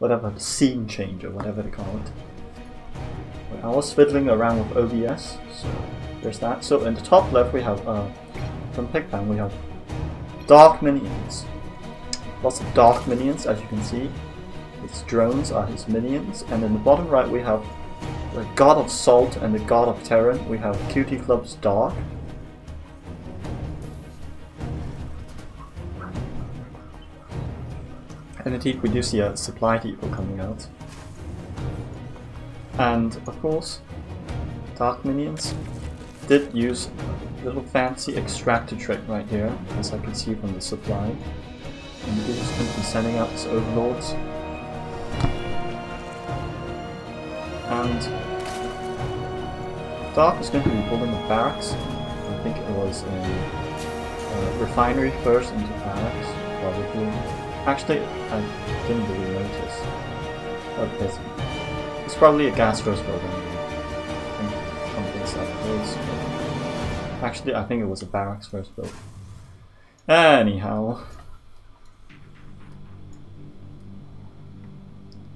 whatever, the scene change or whatever they call it. I was fiddling around with OBS, so there's that. So in the top left we have, from PiGPan, we have dark minions. Lots of dark minions, as you can see. His drones are his minions, and in the bottom right we have the God of Salt and the God of Terran. We have QTclub's Dark. And indeed we do see a supply depot coming out. And of course, dark minions did use a little fancy extractor trick right here, as I can see from the supply. And he is going to be sending out his overlords. And Dark is going to be building a barracks. I think it was a refinery first into barracks, probably. Actually, I didn't really notice. It's probably a gas first building. I think companies like this. Actually, I think it was a barracks first build. Anyhow.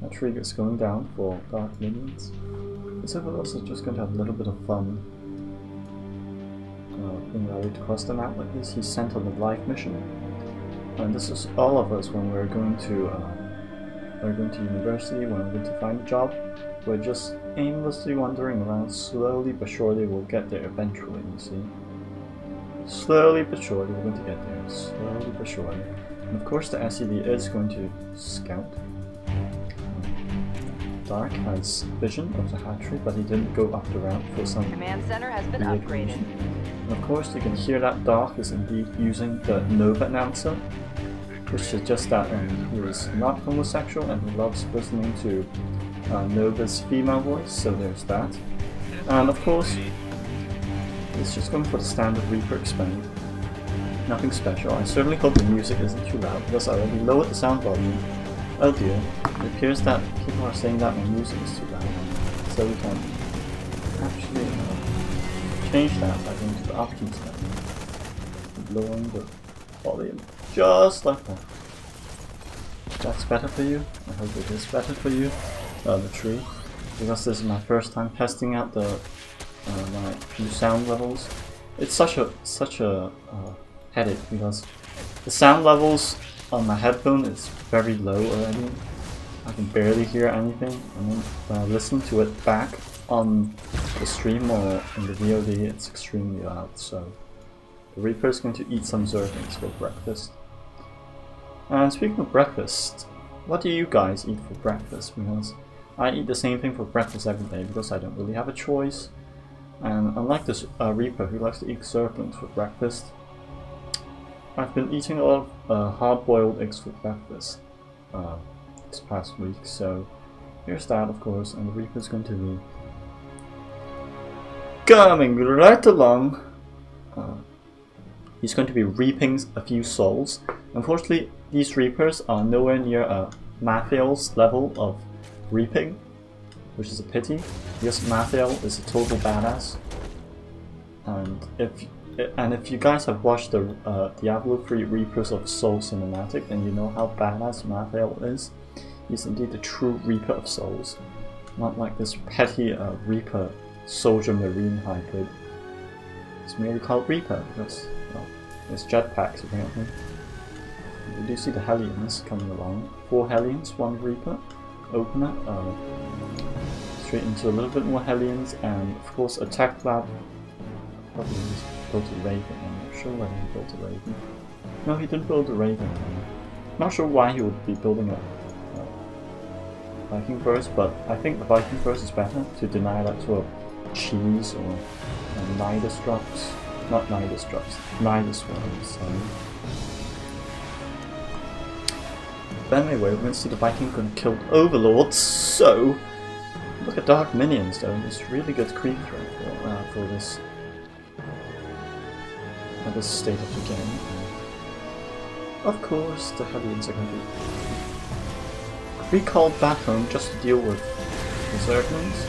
That trigger is going down for dark minions. This overlords is just going to have a little bit of fun. Being rallied across the map like this. He's sent on a live mission. And this is all of us when we're going to university, when we're going to find a job. We're just aimlessly wandering around. Slowly but surely we'll get there eventually, you see. Slowly but surely we're going to get there. Slowly but surely. And of course the SCV is going to scout. Dark has vision of the hatchery, but he didn't go up the ramp for some command center has been upgraded. And of course you can hear that Dark is indeed using the Nova announcer, which suggests that he is not homosexual and he loves listening to Nova's female voice, so there's that. And of course, it's just going for the standard Reaper expand. Nothing special. I certainly hope the music isn't too loud, because I already lowered the sound volume. Oh dear, it appears that people are saying that my music is too loud, so we can actually change that by going to the options menu, lowering the volume just like that. That's better for you. I hope it is better for you. The tree, because this is my first time testing out the my new sound levels. It's such a headache because the sound levels on my headphone is very low already. I can barely hear anything, and then when I listen to it back on the stream or in the VOD, it's extremely loud. So the Reaper is going to eat some Zerglings for breakfast. And speaking of breakfast, what do you guys eat for breakfast? Because I eat the same thing for breakfast every day because I don't really have a choice. And unlike this Reaper who likes to eat Zerglings for breakfast, I've been eating a lot of hard-boiled eggs for breakfast this past week. So here's that, of course, and the Reaper's going to be coming right along. He's going to be reaping a few souls. Unfortunately, these Reapers are nowhere near Mathiel's level of reaping, which is a pity, because Mathiel is a total badass. And if you guys have watched the Diablo 3 Reapers of Soul cinematic, then you know how badass Mathiel is. He's indeed the true Reaper of Souls, not like this petty Reaper Soldier Marine hybrid. It's merely called Reaper because, well, there's jetpacks apparently. We do see the Hellions coming along. 4 Hellions, 1 Reaper. Opener, straight into a little bit more Hellions, and of course Attack Lab. Probably just built a Raven. I'm not sure whether he built a Raven. No, he didn't build a Raven. Not sure why he would be building a Viking Burst, but I think the Viking Burst is better to deny that sort of cheese or Nidus drops. Not Nidus drops, Nidus ones. Sorry. But anyway, we're going to see the Viking going to kill Overlords, so look at Dark Minions though, it's really good creep threat for this at this state of the game. Of course, the Hellions are going to be recalled back home just to deal with the Zerglings.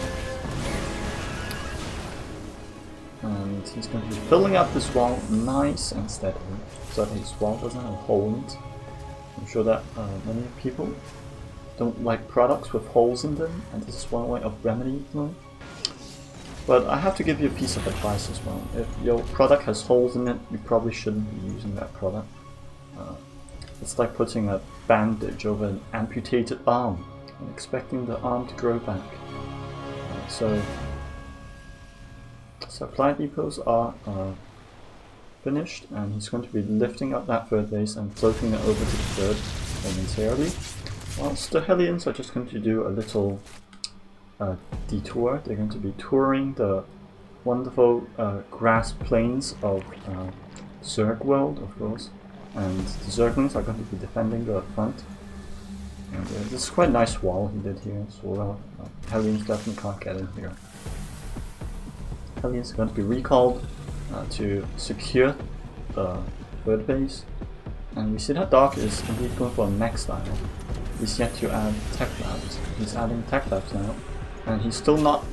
And he's going to be filling up this wall nice and steadily, so that his wall doesn't have a hole in it. I'm sure that many people don't like products with holes in them, and this is one way of remedying them. But I have to give you a piece of advice as well. If your product has holes in it, you probably shouldn't be using that product. It's like putting a bandage over an amputated arm and expecting the arm to grow back. So supply depots are finished, and he's going to be lifting up that third base and floating it over to the third momentarily. Whilst the Hellions are just going to do a little detour. They're going to be touring the wonderful grass plains of Zerg world, of course, and the Zerglings are going to be defending the front. And this is quite a nice wall he did here, sort of. Hellions definitely can't get in here. Hellions are going to be recalled to secure the third base, and we see that Dark is indeed going for a mech style. He's yet to add tech labs. He's adding tech labs now, and he's still not.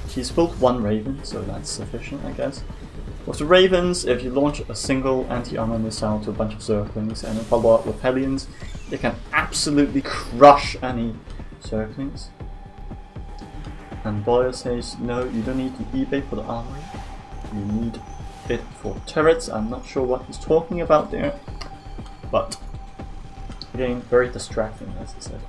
He's built one Raven, so that's sufficient, I guess. With the Ravens, if you launch a single anti-armor missile to a bunch of Zerglings and then follow up with Hellions, they can absolutely crush any Zerglings. And Boyer says, no, you don't need the eBay for the armory. You need it for turrets. I'm not sure what he's talking about there, but again, very distracting, as I said.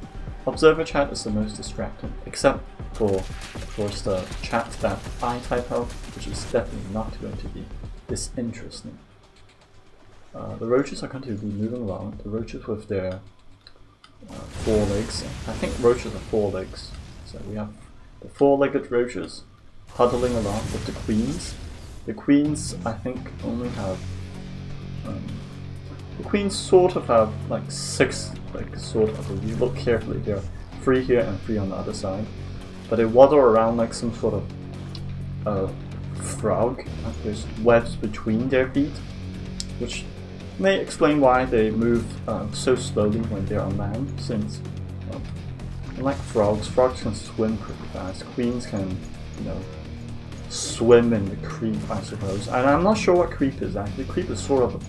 Observer chat is the most distracting, except for, of course, the chat that I type out, which is definitely not going to be this interesting. The roaches are going to be moving around. The roaches with their 4 legs. I think roaches are 4 legs. So we have the 4-legged roaches huddling along with the queens. The queens, I think, only have. The queens sort of have like 6, like sort of. If you look carefully, there are 3 here and 3 on the other side. But they waddle around like some sort of frog. There's webs between their feet, which may explain why they move so slowly when they're on land. Since, unlike frogs can swim pretty fast. Queens can, you know, swim in the creep, I suppose. And I'm not sure what creep is actually. Creep is sort of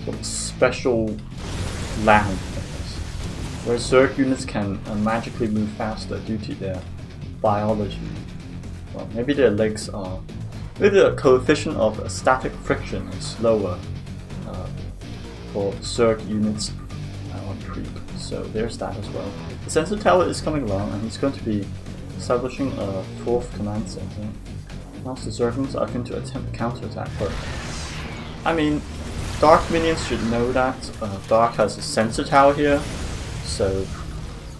a special land, I guess, where Zerg units can magically move faster due to their biology. Well, maybe their legs are. Maybe the coefficient of static friction is lower for Zerg units on creep. So there's that as well. The sensor tower is coming along, and he's going to be establishing a 4th command center. Whilst the Zerglings are going to attempt counterattack her. I mean, Dark minions should know that Dark has a sensor tower here, so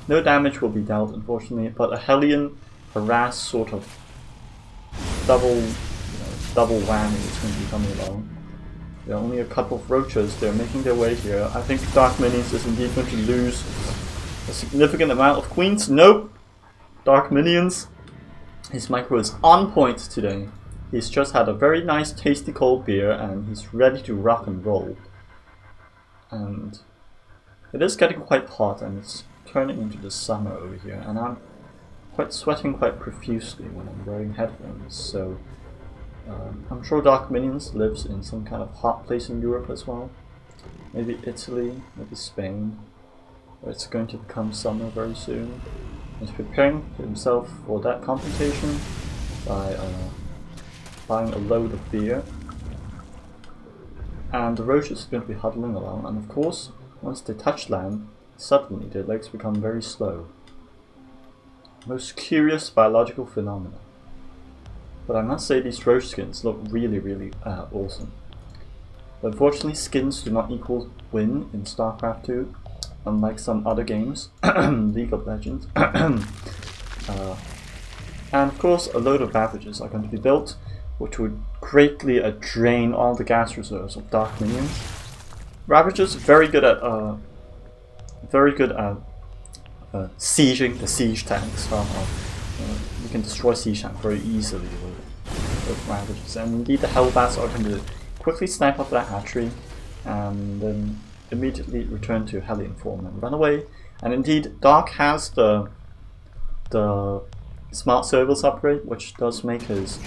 no damage will be dealt, unfortunately. But a Hellion harass sort of double whammy is going to be coming along. There are only a couple of roaches. They're making their way here. I think Dark minions is indeed going to lose a significant amount of queens. Nope, Dark minions. His micro is on point today. He's just had a very nice tasty cold beer and he's ready to rock and roll. And it is getting quite hot and it's turning into the summer over here, and I'm sweating quite profusely when I'm wearing headphones, so I'm sure Dark Minions lives in some kind of hot place in Europe as well. Maybe Italy, maybe Spain, where it's going to become summer very soon. He's preparing himself for that confrontation by buying a load of beer. And the roaches are going to be huddling along, and of course, once they touch land, suddenly their legs become very slow. Most curious biological phenomena. But I must say these roach skins look really awesome. But unfortunately, skins do not equal win in Starcraft 2, unlike some other games, League of Legends. And of course, a load of Ravages are going to be built, which would greatly drain all the gas reserves of Dark Minions. Ravages very good at sieging the siege tanks. You can destroy siege tanks very easily with Ravages, and indeed the Hellbats are going to quickly snipe off that hatchery and then immediately return to Hellion form and run away. And indeed, Dark has the Smart Servals upgrade, which does make his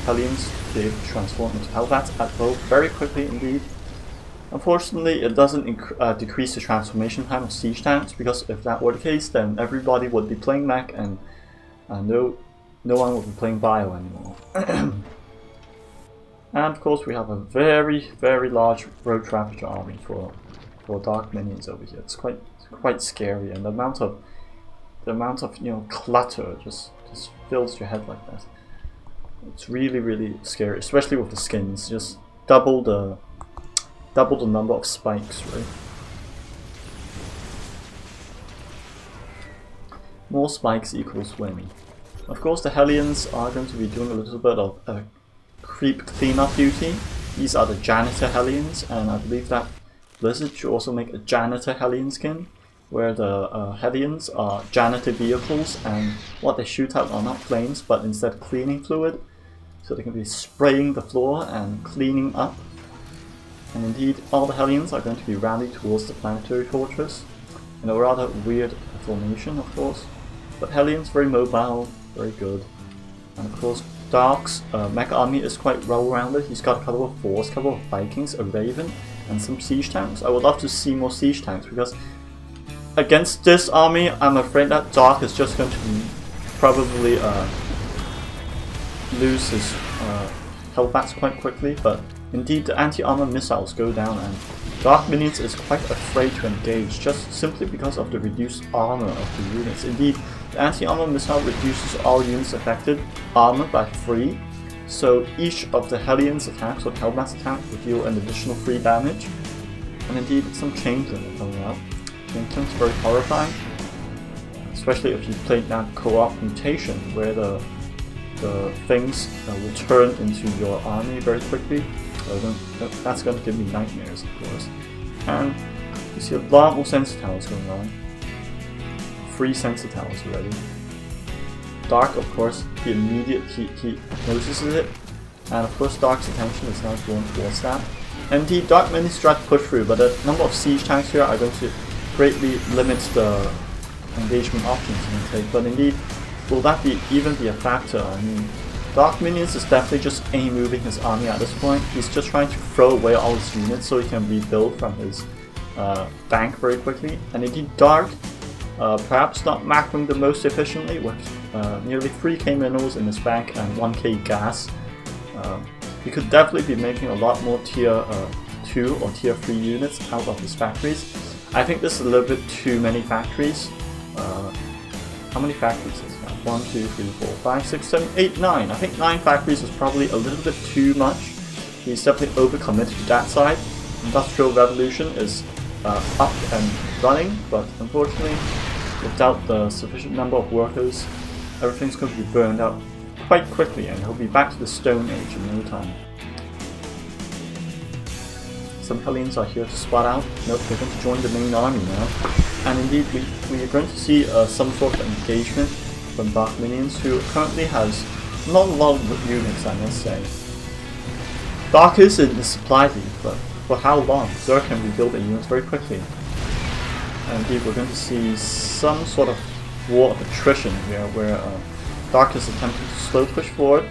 Hellions be able to transform into Hellbats at will very quickly indeed. Unfortunately, it doesn't decrease the transformation time of siege tanks, because if that were the case, then everybody would be playing mech and no one would be playing bio anymore. And of course, we have a very large road traffic army for dark minions over here. It's quite scary, and the amount of clutter just fills your head like that. It's really scary, especially with the skins. Just double the number of spikes, right? More spikes equals win. Of course, the Hellions are going to be doing a little bit of creep cleanup duty. These are the Janitor Hellions, and I believe that Blizzard should also make a Janitor Hellion skin, where the Hellions are janitor vehicles, and what they shoot out are not flames, but instead cleaning fluid, so they can be spraying the floor and cleaning up. And indeed, all the Hellions are going to be rallied towards the planetary fortress, in a rather weird formation, of course. But Hellions very mobile, very good. And of course, Dark's mech army is quite well-rounded. He's got a couple of force, a couple of Vikings, a Raven, and some siege tanks. I would love to see more siege tanks, because against this army, I'm afraid that Dark is just going to probably lose his health bats quite quickly. But indeed, the anti-armor missiles go down, and Dark Minions is quite afraid to engage, just simply because of the reduced armor of the units. Indeed, the anti-armor missile reduces all units affected armor by 3, so each of the Hellions attacks or Hellbats attack will deal an additional 3 damage. And indeed, some Changeling are coming out. Changeling's very horrifying, especially if you played that co-op mutation, where the things will turn into your army very quickly. That's going to give me nightmares, of course. And you see a lot more sensor towers going on. 3 sensor towers already. Dark, of course, he notices it, and of course Dark's attention is now drawn towards that. And indeed, Dark Minions try to push through, but the number of siege tanks here are going to greatly limit the engagement options you can take. But indeed, will that even be a factor? I mean, Dark Minions is definitely just moving his army at this point. He's just trying to throw away all his units so he can rebuild from his bank very quickly. And indeed, Dark, perhaps not macroing the most efficiently, with nearly 3k minerals in his bank and 1k gas. He could definitely be making a lot more tier 2 or tier 3 units out of his factories. I think this is a little bit too many factories. How many factories is that? 1, 2, 3, 4, 5, 6, 7, 8, 9. I think 9 factories is probably a little bit too much. He's definitely overcommitted to that side. Industrial Revolution is up and running, but unfortunately, without the sufficient number of workers, everything's going to be burned out quite quickly, and he'll be back to the Stone Age in no time. Some Hellions are here to spot out. Nope, they're going to join the main army now. And indeed, we are going to see some sort of engagement from Dark Minions, who currently has not a lot of units, I must say. Dark is in the supply lead, but for how long? Zerg can rebuild the units very quickly. And indeed, we're going to see some sort of war of attrition here, where Dark is attempting to slow push forward.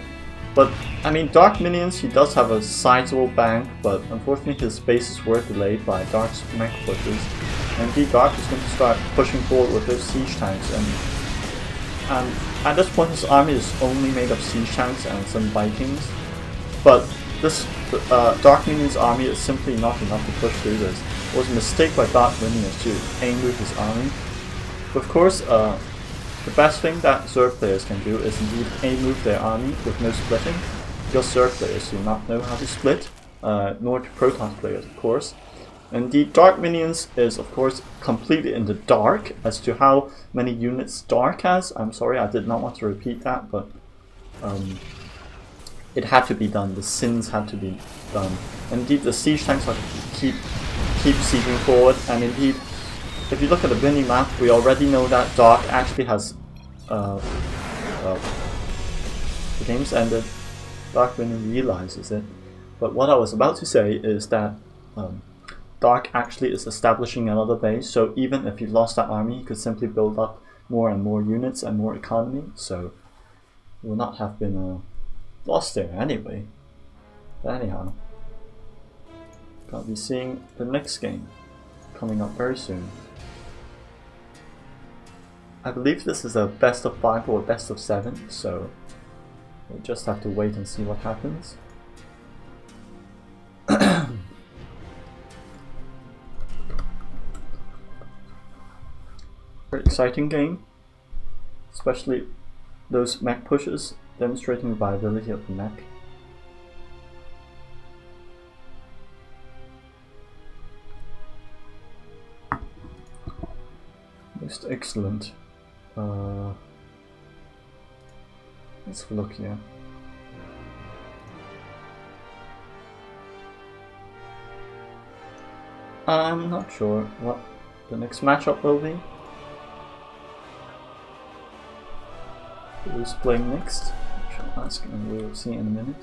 But, I mean, Dark Minions, he does have a sizable bank, but unfortunately his bases were delayed by Dark's mech pushes. And indeed, Dark is going to start pushing forward with his siege tanks, and at this point his army is only made of siege tanks and some Vikings. But this Dark Minions army is simply not enough to push through this. It was a mistake by Dark Minions to aim with his army. But of course, the best thing that Zerg players can do is indeed A-move their army with no splitting, because Zerg players do not know how to split, nor do Protoss players, of course. Indeed, Dark Minions is, of course, completely in the dark as to how many units Dark has. I'm sorry, I did not want to repeat that, but it had to be done. The sins had to be done. Indeed, the siege tanks are keep sieging forward, and indeed, if you look at the mini map, we already know that Dark actually has. The game's ended. Dark Minion realizes it. But what I was about to say is that Dark actually is establishing another base, so even if he lost that army, he could simply build up more and more units and more economy, so he would not have been lost there anyway. But anyhow. Gonna be seeing the next game coming up very soon. I believe this is a best of 5 or a best of 7, so we'll just have to wait and see what happens. Very exciting game, especially those mech pushes demonstrating the viability of the mech. Most excellent. Let's have a look here. I'm not sure what the next matchup will be. Who's playing next? Which I'll ask and we'll see in a minute.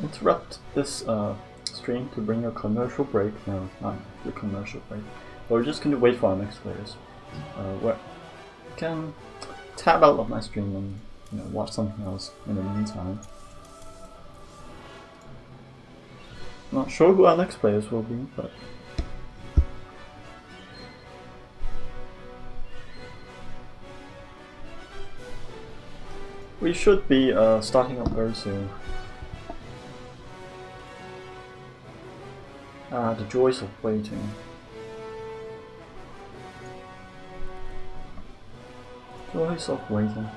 Interrupt this stream to bring a commercial break. No, not the commercial break. We're just going to wait for our next players. We can tab out of my stream and watch something else in the meantime. Not sure who our next players will be, but we should be starting up very soon. The joys of waiting. Joys of waiting.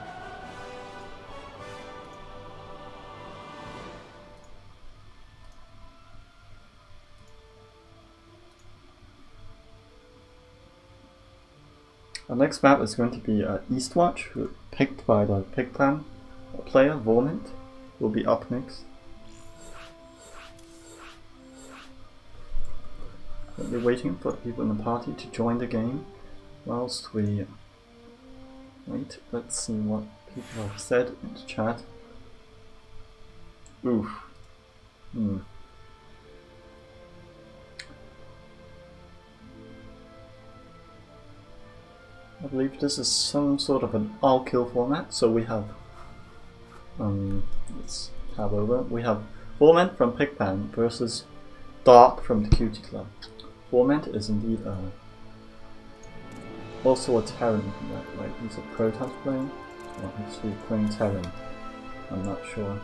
Our next map is going to be Eastwatch, picked by the PiGPan player, Vormint, will be up next. We're waiting for people in the party to join the game whilst we wait. Let's see what people have said in the chat. Oof. I believe this is some sort of an all-kill format, so we have let's tab over. We have Vormint from PiGPan versus Dark from the QTclub. Vormint is indeed also a Terran, like he's a Protoss player, or actually playing Terran, I'm not sure.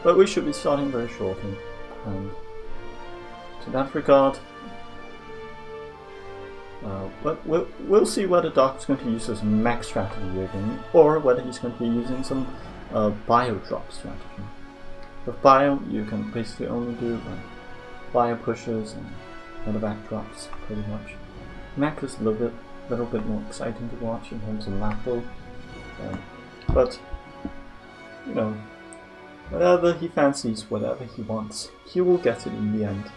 But we should be starting very shortly, and to that regard, but we'll see whether Dark is going to use this mech strategy again, or whether he's going to be using some bio drop strategy. With bio, you can basically only do bio pushes and medevac drops, pretty much. Mech is a little bit more exciting to watch in terms of map build, but you know, whatever he fancies, whatever he wants, he will get it in the end.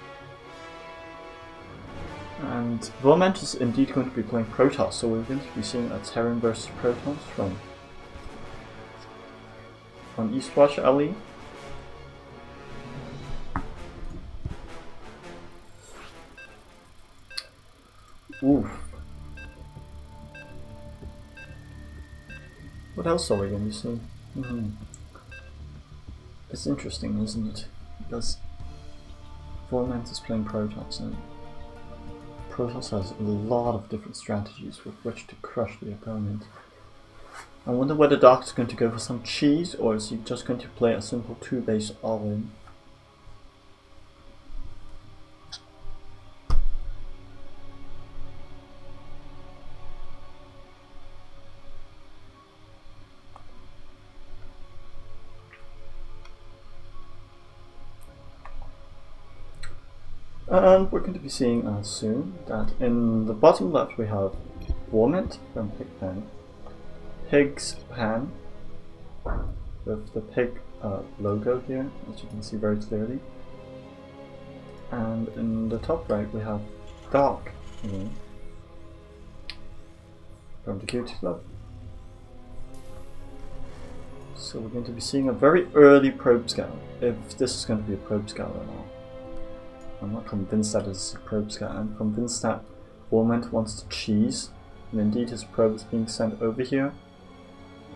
And Vormint is indeed going to be playing Protoss, so we're going to be seeing a Terran versus Protoss from Eastwatch LE. Oof. What else are we going to see? It's interesting, isn't it? Because Vormint is playing Protoss, and Protoss has a lot of different strategies with which to crush the opponent. I wonder whether Dark is going to go for some cheese, or is he just going to play a simple 2-base all-in? And we're going to be seeing soon that in the bottom left we have Vormint from PiGPan, PiGPan with the pig logo here, as you can see very clearly, And in the top right we have Dark again from the QTclub. So we're going to be seeing a very early probe scout, if this is going to be a probe scout or not. I'm not convinced that it's a probe scout. I'm convinced that Bo7 wants to cheese, and indeed his probe is being sent over here.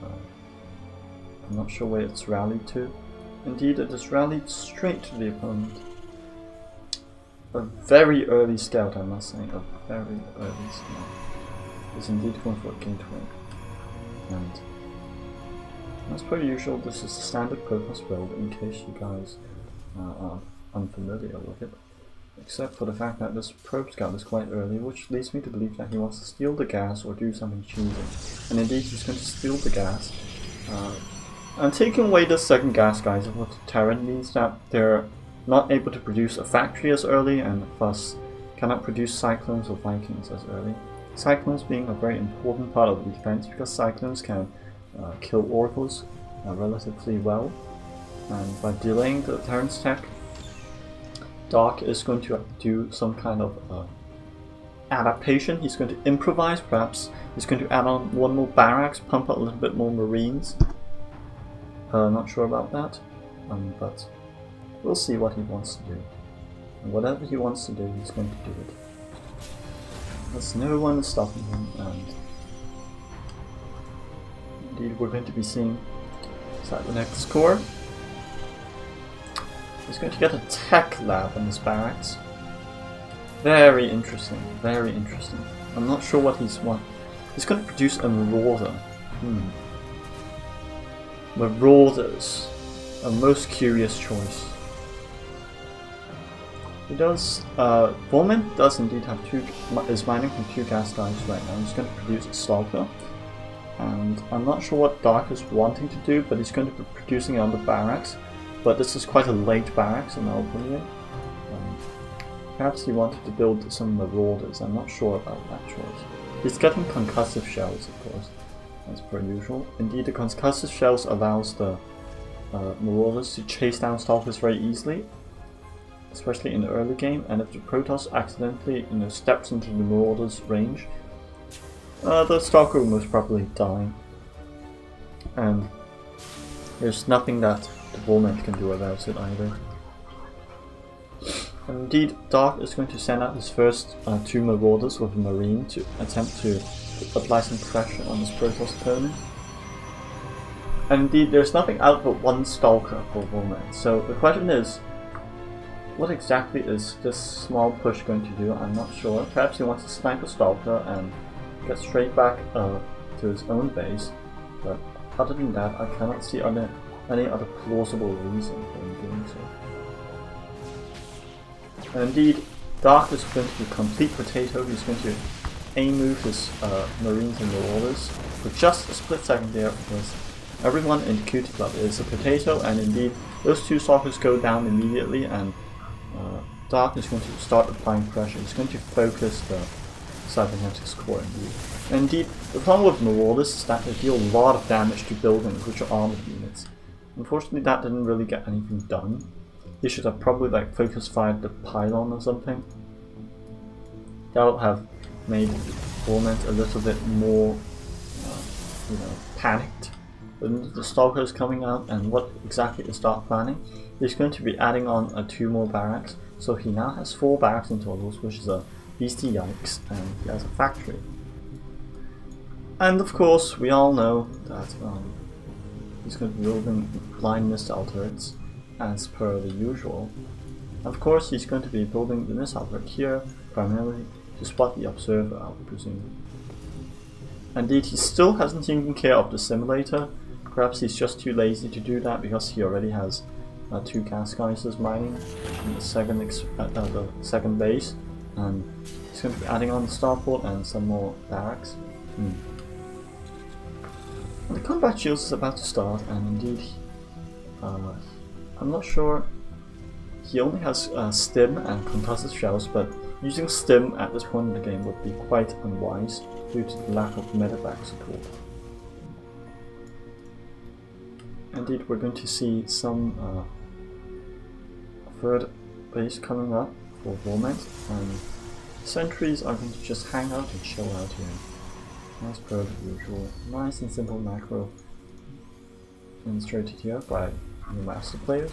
I'm not sure where it's rallied to. Indeed, it is rallied straight to the opponent. A very early scout, I must say, a very early scout. Is indeed going for a gateway. And as per usual, this is the standard purpose build in case you guys are unfamiliar with it. Except for the fact that this probe scout is quite early, which leads me to believe that he wants to steal the gas or do something cheesy. And indeed he's going to steal the gas. And taking away the second gas geyser for Terran means that they're not able to produce a factory as early and thus cannot produce Cyclones or Vikings as early. Cyclones being a very important part of the defense because Cyclones can kill Oracles relatively well. And by delaying the Terran's tech, Dark is going to do some kind of adaptation. He's going to improvise, perhaps. He's going to add on one more barracks, pump out a little bit more Marines. Not sure about that, but we'll see what he wants to do. And whatever he wants to do, he's going to do it. There's no one stopping him, and indeed we're going to be seeing, is that the next core? He's going to get a tech lab in this barracks. Very interesting, very interesting. I'm not sure what he's want. He's going to produce a marauder. Marauders, a most curious choice. He does, Bo7 does indeed have is mining from 2 gas guys right now. He's going to produce a Stalker. And I'm not sure what Dark is wanting to do, but he's going to be producing it on the barracks. But this is quite a late barracks in my opinion. Perhaps he wanted to build some marauders, I'm not sure about that choice. He's getting concussive shells, of course, as per usual. Indeed, the concussive shells allows the marauders to chase down Stalkers very easily, especially in the early game, and if the Protoss accidentally steps into the marauders' range, the Stalker will most probably die. And there's nothing that the Bo7 can do about it either. And indeed, Dark is going to send out his first 2 marauders with a Marine to attempt to apply some pressure on his Protoss opponent. And indeed, there's nothing out but 1 Stalker for Bo7. So the question is, what exactly is this small push going to do? I'm not sure. Perhaps he wants to snipe a Stalker and get straight back to his own base. But other than that, I cannot see any other plausible reason for him doing so. And indeed, Dark is going to be a complete potato. He's going to aim-move his Marines and Marauders for just a split second there, because everyone in QTclub is a potato, and indeed those 2 Stalkers go down immediately, and Dark is going to start applying pressure. He's going to focus the Cybernetics core indeed. And indeed, the problem with Marauders is that they deal a lot of damage to buildings, which are armored units. Unfortunately, that didn't really get anything done. He should have probably focus fired the pylon or something. That would have made Bo7 a little bit more, panicked. But the Stalker is coming out, and what exactly is Dark planning? He's going to be adding on 2 more barracks, so he now has 4 barracks in total, which is a beastie yikes, and he has a factory. And of course, we all know that he's going to be building blind missile turrets, as per the usual. Of course, he's going to be building the missile turret here, primarily to spot the observer, I would presume. Indeed, he still hasn't taken care of the simulator. Perhaps he's just too lazy to do that because he already has 2 gas geysers mining in the second base, and he's going to be adding on the starport and some more barracks. The combat shields is about to start, and indeed, I'm not sure. He only has stim and concussive shells, but using stim at this point in the game would be quite unwise due to the lack of medevac support. Indeed, we're going to see some third base coming up for Vorment, and sentries are going to just hang out and chill out here. As per the usual, nice and simple macro illustrated here by the master players.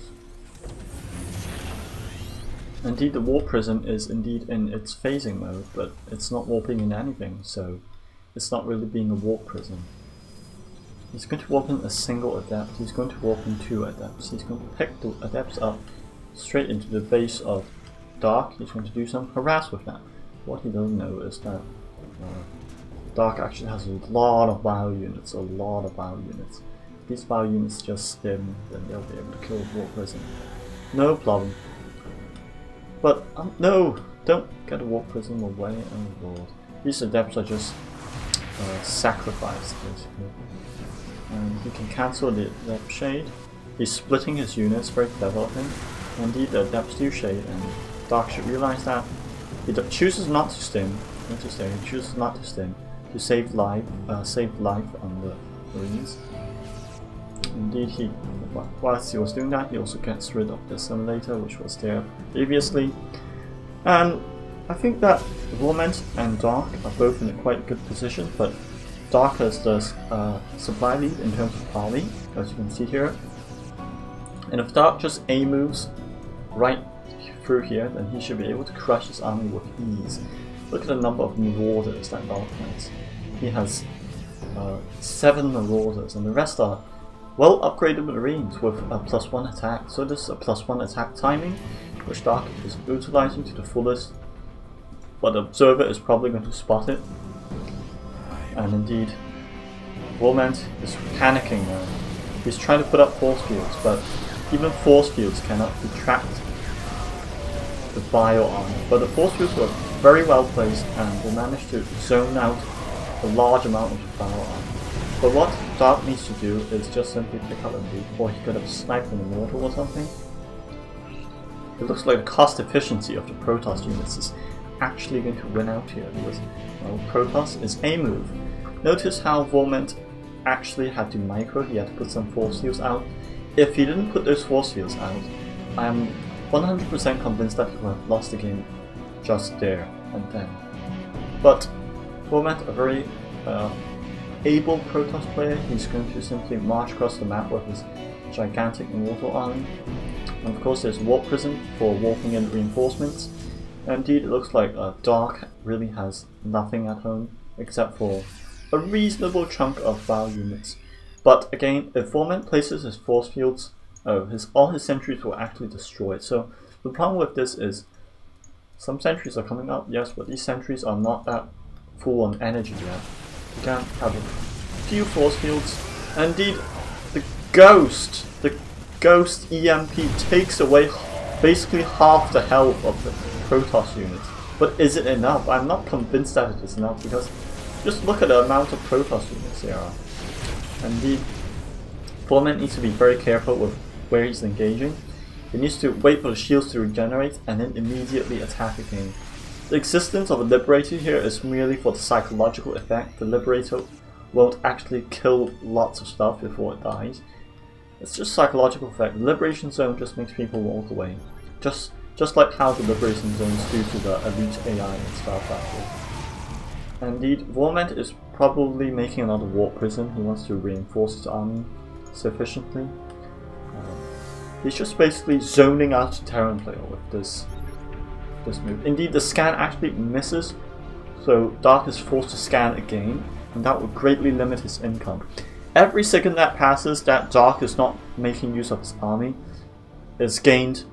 Indeed, the warp prism is indeed in its phasing mode, but it's not warping in anything, so it's not really being a warp prism. He's going to warp in a single adept, he's going to warp in 2 adepts, he's going to pick the adepts up straight into the base of Dark, he's going to do some harass with that. What he doesn't know is that Dark actually has a lot of bio units, If these bio units just stim, then they'll be able to kill warp prism. No problem. But no! Don't get a warp prism away, oh lord. These adepts are just sacrificed basically. And he can cancel the adept shade. He's splitting his units, very clever of him. Indeed, the adepts do shade, and Dark should realize that. He chooses not to stim. Notice there, he chooses not to stim to save life on the Marines. Indeed, whilst he was doing that, he also gets rid of the simulator, which was there previously. And I think that Vorment and Dark are both in a quite good position, but Dark has the supply lead in terms of parley, as you can see here. And if Dark just A moves right through here, then he should be able to crush his army with ease. Look at the number of marauders that Dark has. He has 7 marauders, and the rest are well upgraded Marines with a +1 attack. So this is a +1 attack timing, which Dark is utilizing to the fullest, but the observer is probably going to spot it. And indeed, Vorment is panicking now. He's trying to put up force fields, but even force fields cannot detract the bio armor. But the force fields were very well placed and will manage to zone out a large amount of the bio armor. But what Dark needs to do is just simply pick up a nuke, or he could have sniped an immortal or something. It looks like the cost efficiency of the Protoss units is actually going to win out here, because well, Protoss is a move. Notice how Vorment actually had to micro, he had to put some force fields out. If he didn't put those force fields out, I'm 100% convinced that he would have lost the game just there and then. But Vorment, a very able Protoss player, he's going to simply march across the map with his gigantic immortal army. And of course there's Warp Prism for warping in reinforcements. Indeed, it looks like Dark really has nothing at home except for a reasonable chunk of bio units. But again, if Vorment places his force fields, all his sentries will actually destroy it. So the problem with this is some sentries are coming up, yes, but these sentries are not that full on energy yet. You can have a few force fields. And indeed, the Ghost EMP takes away basically half the health of the Protoss units. But is it enough? I'm not convinced that it is enough, because just look at the amount of Protoss units there are. Indeed, Vorment needs to be very careful with where he's engaging. He needs to wait for the shields to regenerate and then immediately attack again. The existence of a Liberator here is merely for the psychological effect. The Liberator won't actually kill lots of stuff before it dies. It's just psychological effect. The Liberation Zone just makes people walk away. Just like how the Liberation Zones do to the elite AI in Starcraft. Indeed, Vorment is probably making another Warp Prism. He wants to reinforce his army sufficiently. He's just basically zoning out Terran player with this move. Indeed, the scan actually misses, so Dark is forced to scan again, and that would greatly limit his income. Every second that passes that Dark is not making use of his army is gained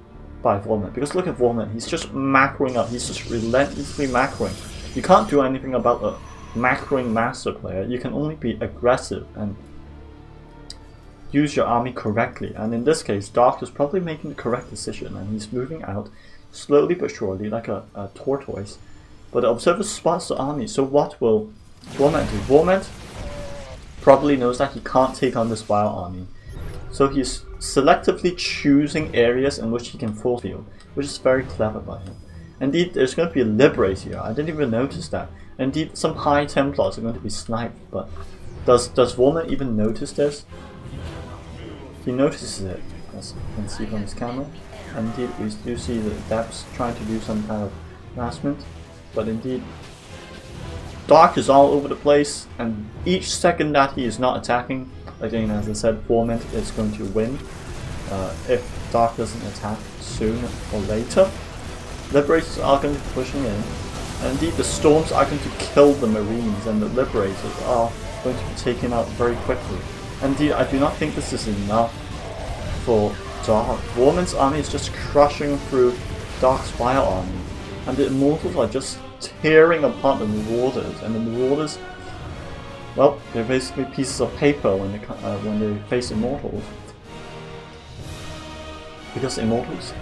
by Vorment. Because look at Vorment, he's just macroing up, he's just relentlessly macroing. You can't do anything about a macroing master player, you can only be aggressive and use your army correctly. And in this case, Dark is probably making the correct decision, and he's moving out slowly but surely like a tortoise. But the observer spots the army, so what will Vorment do? Vorment probably knows that he can't take on this bio army, so he's selectively choosing areas in which he can force field, which is very clever by him. Indeed, there's going to be a Liberator here, I didn't even notice that. Indeed, some High Templars are going to be sniped, but does Vorment even notice this? He notices it, as you can see from his camera. Indeed, we do see the Depths trying to do some kind of harassment, but indeed, Dark is all over the place, and each second that he is not attacking, again as I said, Torment is going to win if Dark doesn't attack sooner or later. Liberators are going to be pushing in, and indeed the Storms are going to kill the Marines, and the Liberators are going to be taken out very quickly. Indeed, I do not think this is enough for Dark. Warman's army is just crushing through Dark's fire army, and the Immortals are just tearing apart the Marauders, and the Marauders, well, they're basically pieces of paper when they face Immortals. Because Immortals,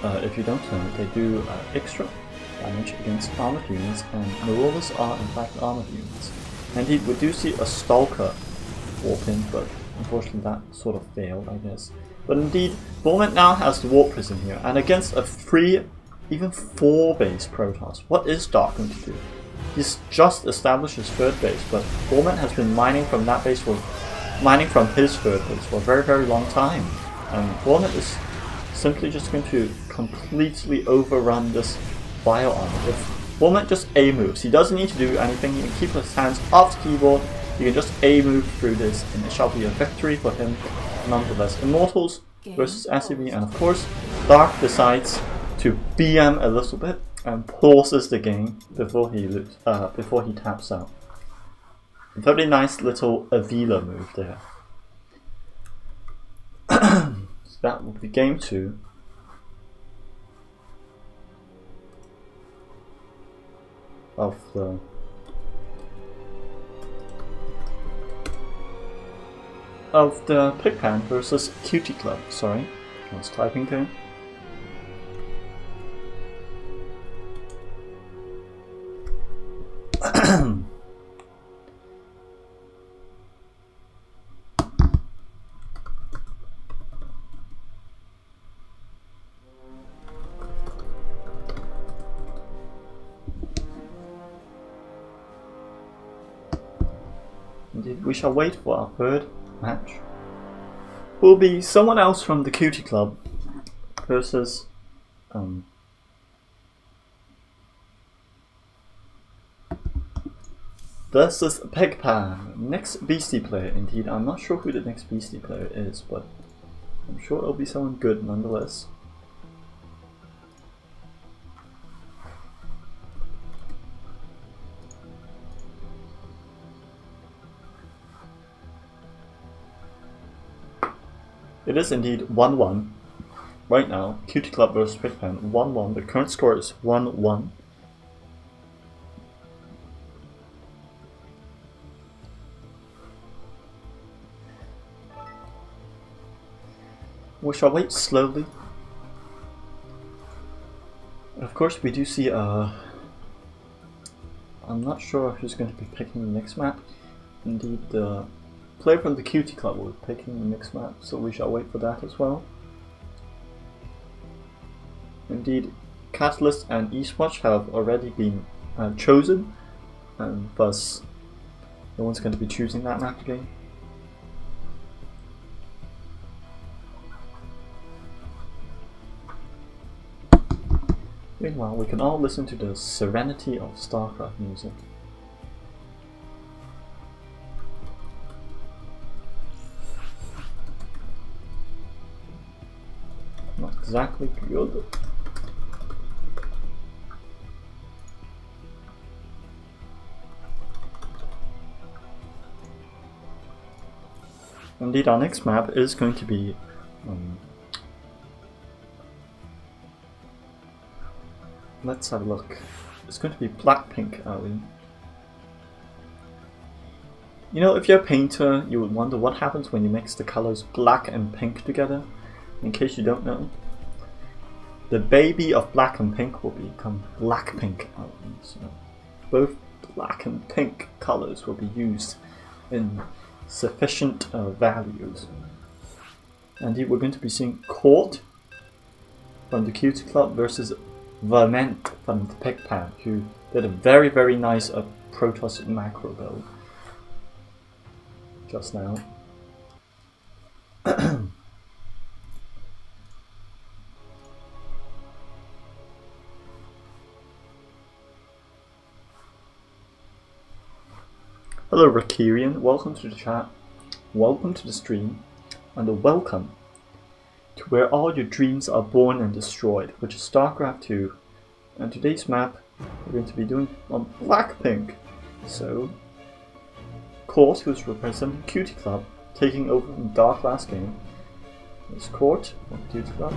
if you don't know, they do extra damage against armored units, and Marauders are in fact armored units. Indeed, we do see a Stalker warp in, but unfortunately that sort of failed, I guess. But indeed, Bo7 now has the Warp Prison here, and against a 3, even 4 base Protoss, what is Dark going to do? He's just established his 3rd base, but Bo7 has been mining from that base mining from his 3rd base for a very, very long time. And Bo7 is simply just going to completely overrun this Bio Army. If Bo7 just A moves, he doesn't need to do anything, he can keep his hands off the keyboard, he can just A move through this, and it shall be a victory for him nonetheless. Immortals versus SCV, and of course, Dark decides to BM a little bit and pauses the game before he taps out. Very nice little Avila move there. So that will be game 2. Of the PiGPan versus QTclub. Sorry, I was typing there. Indeed, we shall wait for our 3rd match. Will be someone else from the QTclub versus PiGPan. Next Beastie player, indeed. I'm not sure who the next Beastie player is, but I'm sure it'll be someone good nonetheless. It is indeed 1-1 right now. QTclub versus PiGPan 1-1. The current score is 1-1. We shall wait slowly. Of course, we do see I'm not sure who's going to be picking the next map. Indeed, the player from the QTclub will be picking the next map, so we shall wait for that as well. Indeed, Catalyst and Eastwatch have already been chosen, and thus no one's going to be choosing that map again. Meanwhile, we can all listen to the serenity of Starcraft music. Not exactly good. Indeed, our next map is going to be let's have a look. It's going to be Black-Pink, are we? You know, if you're a painter, you would wonder what happens when you mix the colors black and pink together. In case you don't know, the baby of black and pink will become Black-Pink. So both black and pink colors will be used in sufficient values. Indeed, we're going to be seeing Court from the QTclub versus Verment from the PiGPan, who did a very, very nice Protoss macro build just now. Hello Rakirian, welcome to the chat, welcome to the stream, and welcome to where all your dreams are born and destroyed, which is Starcraft 2. And today's map we're going to be doing on Blackpink. So, Court, who's representing QTclub, taking over from Dark last game. There's Court from QTclub.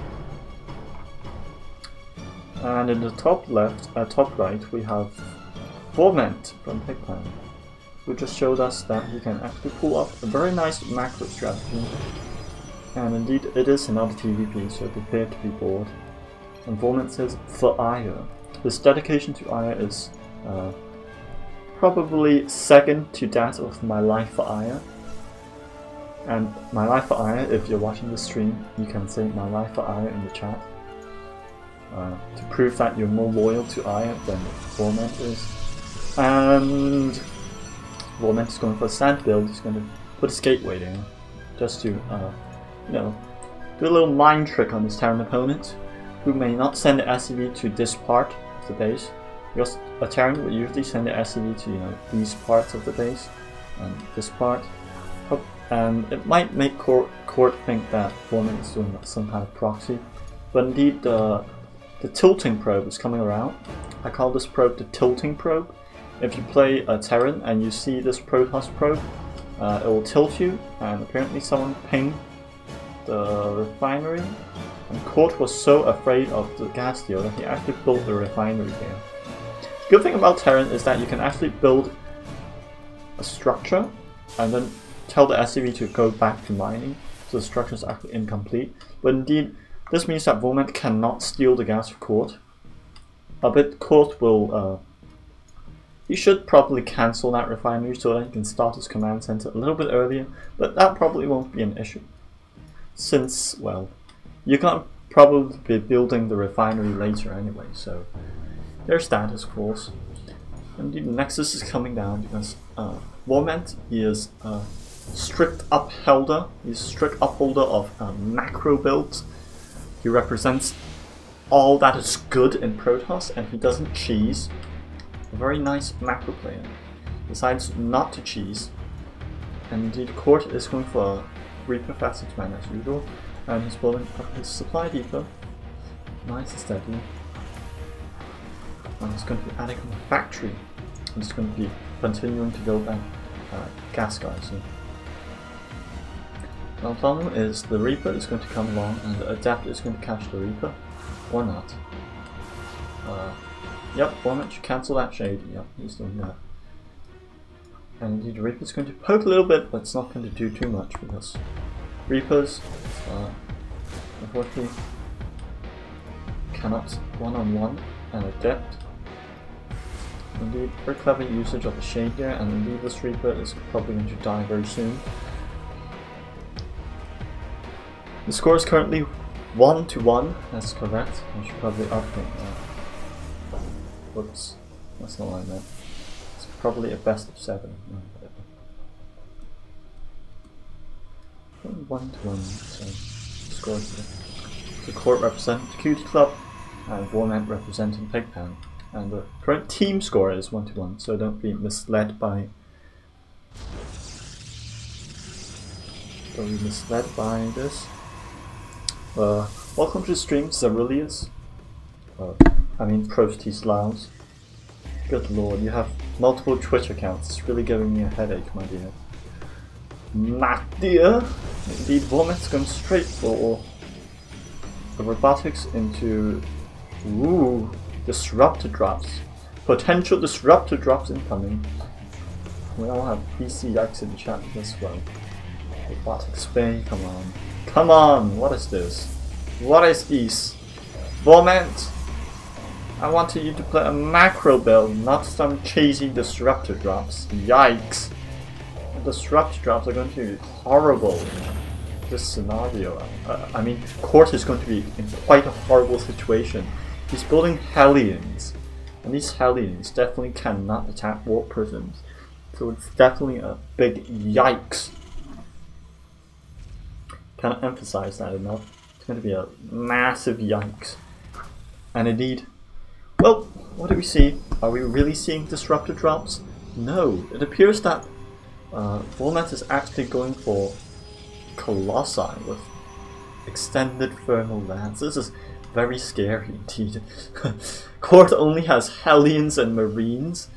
And in the top left, top right, we have Bo7 from PiGPan, who just showed us that he can actually pull off a very nice macro strategy. And indeed, it is another TVP, so prepare to be bored. And Bo7 says, for Aya. His dedication to Aya is probably second to that of My Life for Aya. And My Life for Aya, if you're watching the stream, you can say My Life for Aya in the chat. To prove that you're more loyal to Aya than Bo7 is. And Bo7 is going for a sand build. He's going to put his gateway there, just to, you know, do a little mind trick on his Terran opponent, who may not send the SCV to this part of the base, because a Terran would usually send the SCV to, you know, these parts of the base and this part, and it might make Court think that Bo7 is doing some kind of proxy, but indeed the tilting probe is coming around. I call this probe the tilting probe. If you play a Terran and you see this Protoss probe, it will tilt you, and apparently someone pinged the refinery, and Court was so afraid of the gas deal that he actually built the refinery here. The good thing about Terran is that you can actually build a structure and then tell the SCV to go back to mining, so the structure is actually incomplete. But indeed, this means that Bo7 cannot steal the gas for Court. I bet Court will, he should probably cancel that refinery so that he can start his command center a little bit earlier, but that probably won't be an issue. Since, well, you can't probably be building the refinery later anyway, so there's that, of course. And the Nexus is coming down because Bo7, he is a strict upholder. He's a strict upholder of macro builds. He represents all that is good in Protoss, and he doesn't cheese. A very nice macro player. Decides not to cheese. And indeed, Court is going for a Reaper Facet Man as usual, and he's building up his supply depot. Nice and steady. And he's going to be adding a factory. And he's going to be continuing to build that gas geyser. Now, the problem is the Reaper is going to come along, and the Adapter is going to catch the Reaper, or not. Yep, Bo7 should cancel that shade. Yep, he's doing that. And indeed, the Reaper is going to poke a little bit, but it's not going to do too much because Reapers, unfortunately, cannot one-on-one an Adept. Indeed, very clever usage of the shade here, and indeed this Reaper is probably going to die very soon. The score is currently 1-1, that's correct. I should probably update that. Whoops, that's not what I meant. It's probably a best of 7. No, whatever. 1-1, so score here. The Court representing QTclub, and Bo7 representing PiGPan. And the current team score is 1-1, so don't be misled by this. Welcome to the stream, Zarilius. I mean Prosties Laos. Good lord, you have multiple Twitch accounts. It's really giving me a headache, my dear. Indeed, Bo7's going straight for the robotics into disruptor drops. Potential disruptor drops incoming. We all have PCX in the chat as well. Robotics Bay, come on. Come on, what is this? What is this? Bo7, I wanted you to play a macro build, not some cheesy disruptor drops. Yikes. The disruptor drops are going to be horrible in this scenario. I mean, Court is going to be in quite a horrible situation. He's building Hellions, and these Hellions definitely cannot attack Warp Prisms. So it's definitely a big yikes. Can't emphasize that enough. It's going to be a massive yikes. And indeed, well, what do we see? Are we really seeing disruptor drops? No, it appears that Vormet is actually going for Colossi with extended thermal lance. This is very scary indeed. Court only has Hellions and Marines,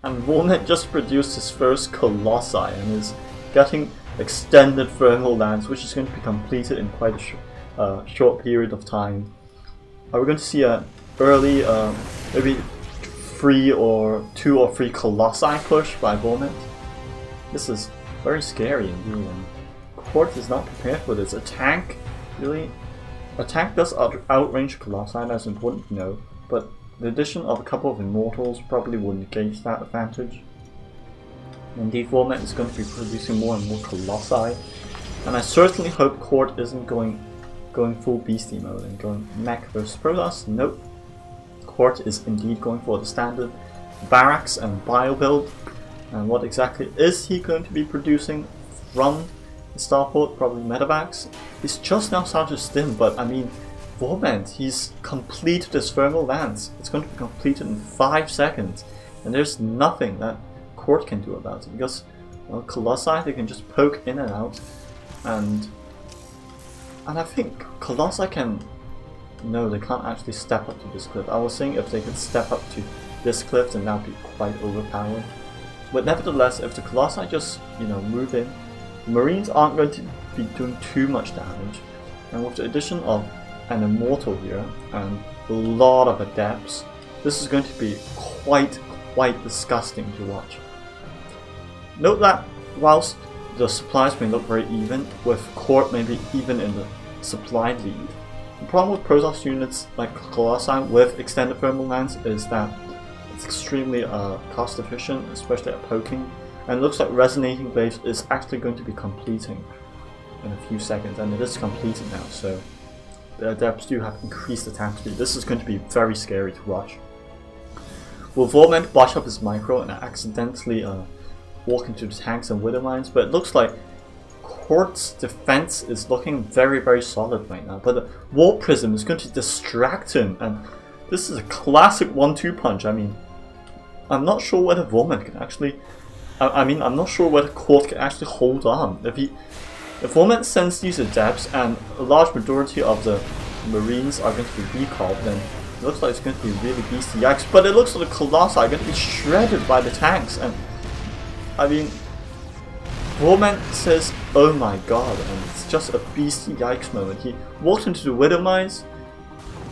and Vormet just produced his first Colossi and is getting extended thermal lance, which is going to be completed in quite a short period of time. Are we going to see a early, maybe 2 or 3 Colossi push by Vormet? This is very scary indeed. Court is not prepared for this. A tank, really? A tank does outrange Colossi, that's important to know, but the addition of a couple of Immortals probably will negate that advantage. Indeed, Vormet is going to be producing more and more Colossi, and I certainly hope Court isn't going full beastie mode and going mech versus Protoss. Nope. Court is indeed going for the standard barracks and bio build. And what exactly is he going to be producing from the starport? Probably medevacs. He's just now started to stim, but I mean, Vormet, he's completed his thermal lance. It's going to be completed in 5 seconds, and there's nothing that Court can do about it because, well, Colossi, they can just poke in and out, and I think Colossi can. No, they can't actually step up to this cliff. I was saying if they could step up to this cliff, then that would be quite overpowered. But nevertheless, if the Colossi just, move in, the Marines aren't going to be doing too much damage. And with the addition of an Immortal here and a lot of Adepts, this is going to be quite disgusting to watch. Note that whilst the supplies may look very even, with Court maybe even in the supply lead, the problem with Protoss units like Colossi with extended thermal lance is that it's extremely cost efficient, especially at poking, and it looks like Resonating Blades is actually going to be completing in a few seconds, and it is completed now, so the Adepts do have increased attack speed. This is going to be very scary to watch. Will Vormet botch up his micro and accidentally walk into the tanks and Widow Mines? But it looks like Court's defense is looking very solid right now, but the Warp Prism is going to distract him, and this is a classic 1-2 punch. I mean, I'm not sure whether Vormet can actually, I'm not sure whether Court can actually hold on. If Vormet sends these Adepts and a large majority of the Marines are going to be recalled, then it looks like it's going to be really beastie yikes. But it looks like the Colossi are going to be shredded by the tanks, and I mean, Vormet says, "Oh my god," and it's just a beastie yikes moment. He walks into the Widow Mines.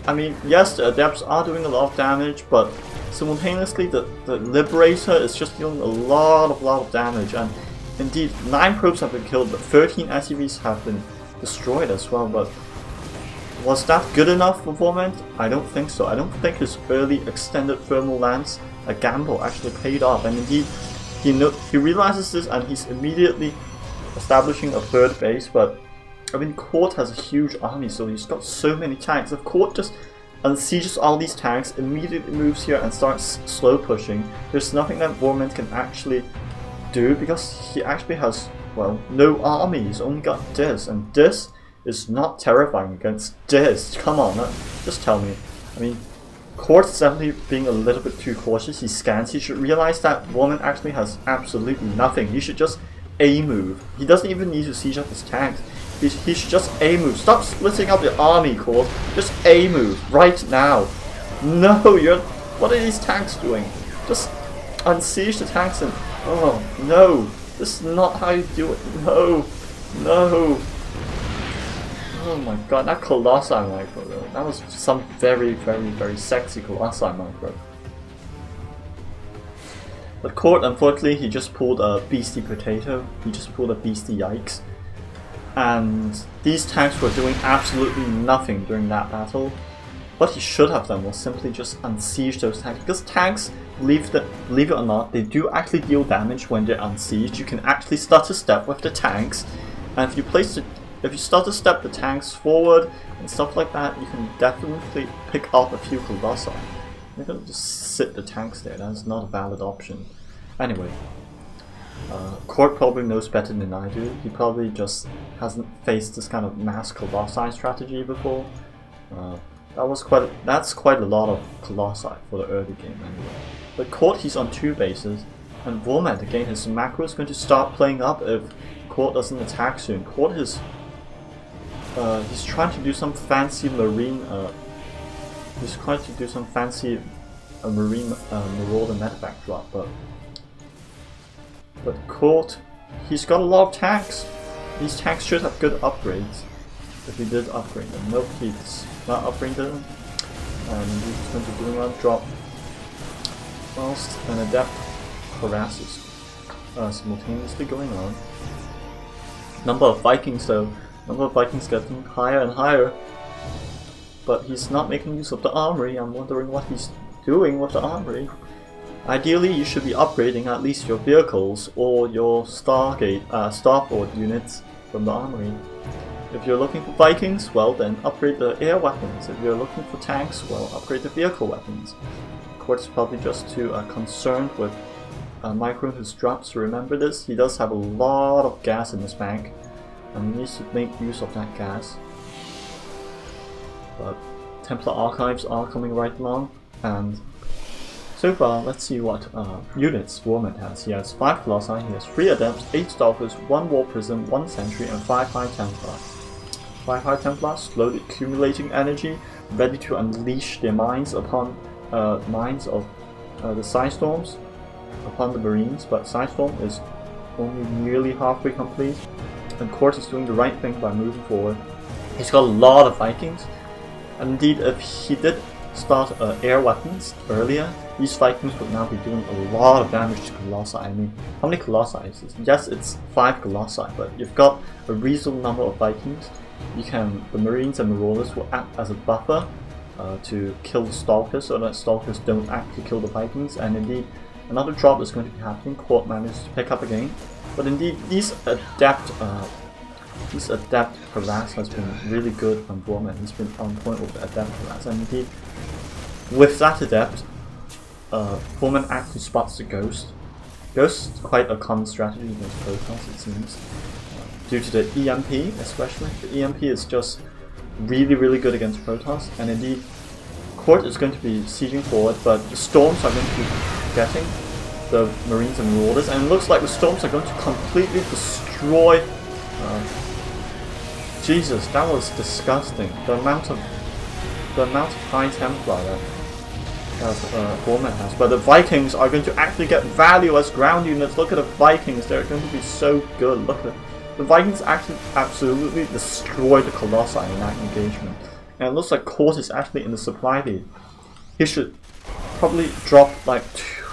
I mean, yes, the Adepts are doing a lot of damage, but simultaneously the Liberator is just dealing a lot of damage, and indeed 9 probes have been killed, but 13 SCVs have been destroyed as well. But was that good enough for Vormet? I don't think so. I don't think his early extended thermal lance, a gamble, actually paid off, and indeed he realizes this and he's immediately establishing a 3rd base. But I mean, Court has a huge army, so he's got so many tanks. If Court just unsieges all these tanks, immediately moves here and starts slow pushing, there's nothing that Vormet can actually do because he actually has, well, no army. He's only got this, and this is not terrifying against this. Come on, just tell me. I mean, Court is definitely being a little bit too cautious. He scans. He should realize that Vormet actually has absolutely nothing. He should just A-move. He doesn't even need to siege up his tanks. He should just A-move. Stop splitting up your army, Court. Just A-move right now. No, what are these tanks doing? Just unsiege the tanks and... Oh, no. This is not how you do it. No. No. Oh my god, that Colossi micro though. That was some very sexy Colossi micro. But Court, unfortunately, he just pulled a beastie potato. He just pulled a beastie yikes. And these tanks were doing absolutely nothing during that battle. What he should have done was simply just unsiege those tanks. Because tanks, believe it or not, they do actually deal damage when they're unsieged. You can actually start to step with the tanks. And if you start to step the tanks forward and stuff like that, you can definitely pick up a few Colossi. You're gonna just sit the tanks there. That's not a valid option. Anyway, Court probably knows better than I do. He probably just hasn't faced this kind of mass Colossi strategy before. That's quite a lot of Colossi for the early game anyway. But Court, he's on 2 bases. And Vormet again, his macro is going to start playing up if Court doesn't attack soon. Court is he's trying to do some fancy marine. He's trying to do some fancy marine marauder medevac drop, but Court, he's got a lot of tanks. These tanks should have good upgrades if he did upgrade them. Nope, he's not upgraded them. And he's going to do one drop whilst an adept harasses simultaneously going on. Number of Vikings though, number of Vikings getting higher and higher, but he's not making use of the armory. I'm wondering what he's doing with the armory. Ideally, you should be upgrading at least your vehicles or your starboard units from the armory. If you're looking for Vikings, well then upgrade the air weapons. If you're looking for tanks, well upgrade the vehicle weapons. Court's probably just too concerned with microing his drops. Remember this, he does have a lot of gas in his bank and he needs to make use of that gas. But Templar Archives are coming right along, and so far let's see what units Vormet has. He has 5 Colossi, he has 3 Adepts, 8 Stalkers, 1 War Prism, 1 Sentry and 5 High Templars. 5 High Templars slowly accumulating energy, ready to unleash their mines upon mines of the Psystorms upon the Marines, but Psystorm is only nearly halfway complete, and Court is doing the right thing by moving forward. He's got a lot of Vikings, and indeed if he did start air weapons earlier, these Vikings would now be doing a lot of damage to Colossi. I mean, how many Colossi is this? Yes, it's 5 Colossi, but you've got a reasonable number of Vikings. You can, the Marines and Marauders will act as a buffer to kill the Stalkers, so that Stalkers don't actually kill the Vikings, and indeed another drop is going to be happening. Court managed to pick up again, but indeed these adept harass has been really good from Vormet. He's been on point with the adept harass, and indeed with that adept, Vormet actually spots the Ghost. Ghost is quite a common strategy against Protoss, it seems, due to the EMP especially. The EMP is just really good against Protoss, and indeed Court is going to be sieging forward, but the Storms are going to be getting the Marines and Marauders, and it looks like the Storms are going to completely destroy. Jesus, that was disgusting. The amount of High Templar that Vormet has. But the Vikings are going to actually get value as ground units. Look at the Vikings, they're going to be so good. Look at the Vikings actually absolutely destroyed the Colossi in that engagement. And it looks like Court is actually in the supply lead. He should probably drop like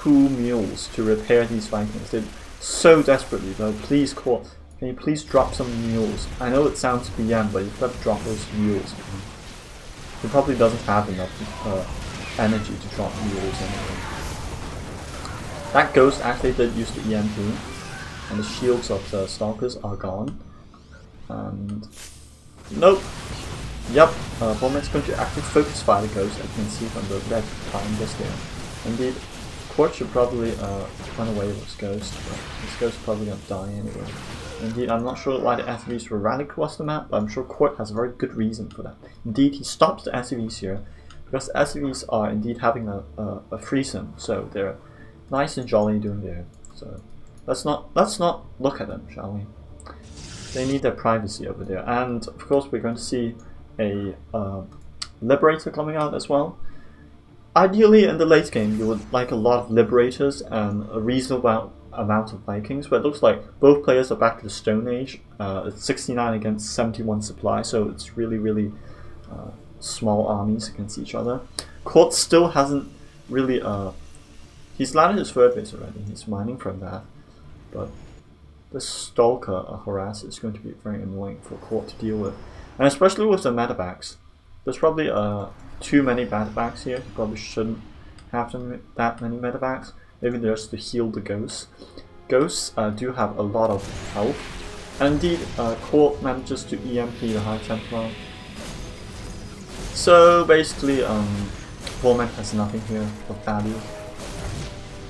2 mules to repair these Vikings. They're so desperately though. Please Court, can you please drop some mules? I know it sounds BM, but you've got to drop those mules. He probably doesn't have enough energy to drop mules anyway. That Ghost actually did use the EMP, and the shields of the Stalkers are gone. And nope. Yep, Vormet's going to actually focus fire the Ghost, as you can see from the red line just there. Indeed, Court should probably run away with this Ghost, but this Ghost is probably going to die anyway. Indeed, I'm not sure why the SCVs were rallied across the map, but I'm sure Court has a very good reason for that. Indeed, he stops the SCVs here, because the SCVs are indeed having a threesome, so they're nice and jolly doing there. So let's not look at them, shall we? They need their privacy over there, and of course we're going to see a Liberator coming out as well. Ideally, in the late game, you would like a lot of Liberators and a reasonable amount of Vikings, but it looks like both players are back to the Stone Age. It's 69 against 71 supply, so it's really small armies against each other. Court still hasn't really he's landed his 3rd base already. He's mining from that, but this Stalker harass is going to be very annoying for Court to deal with, and especially with the medevacs. There's probably too many medevacs here. You probably shouldn't have that many medevacs. Maybe just to heal the Ghosts. Ghosts do have a lot of health, and indeed Court manages to EMP the High Templar. So basically, Vormet has nothing here of value.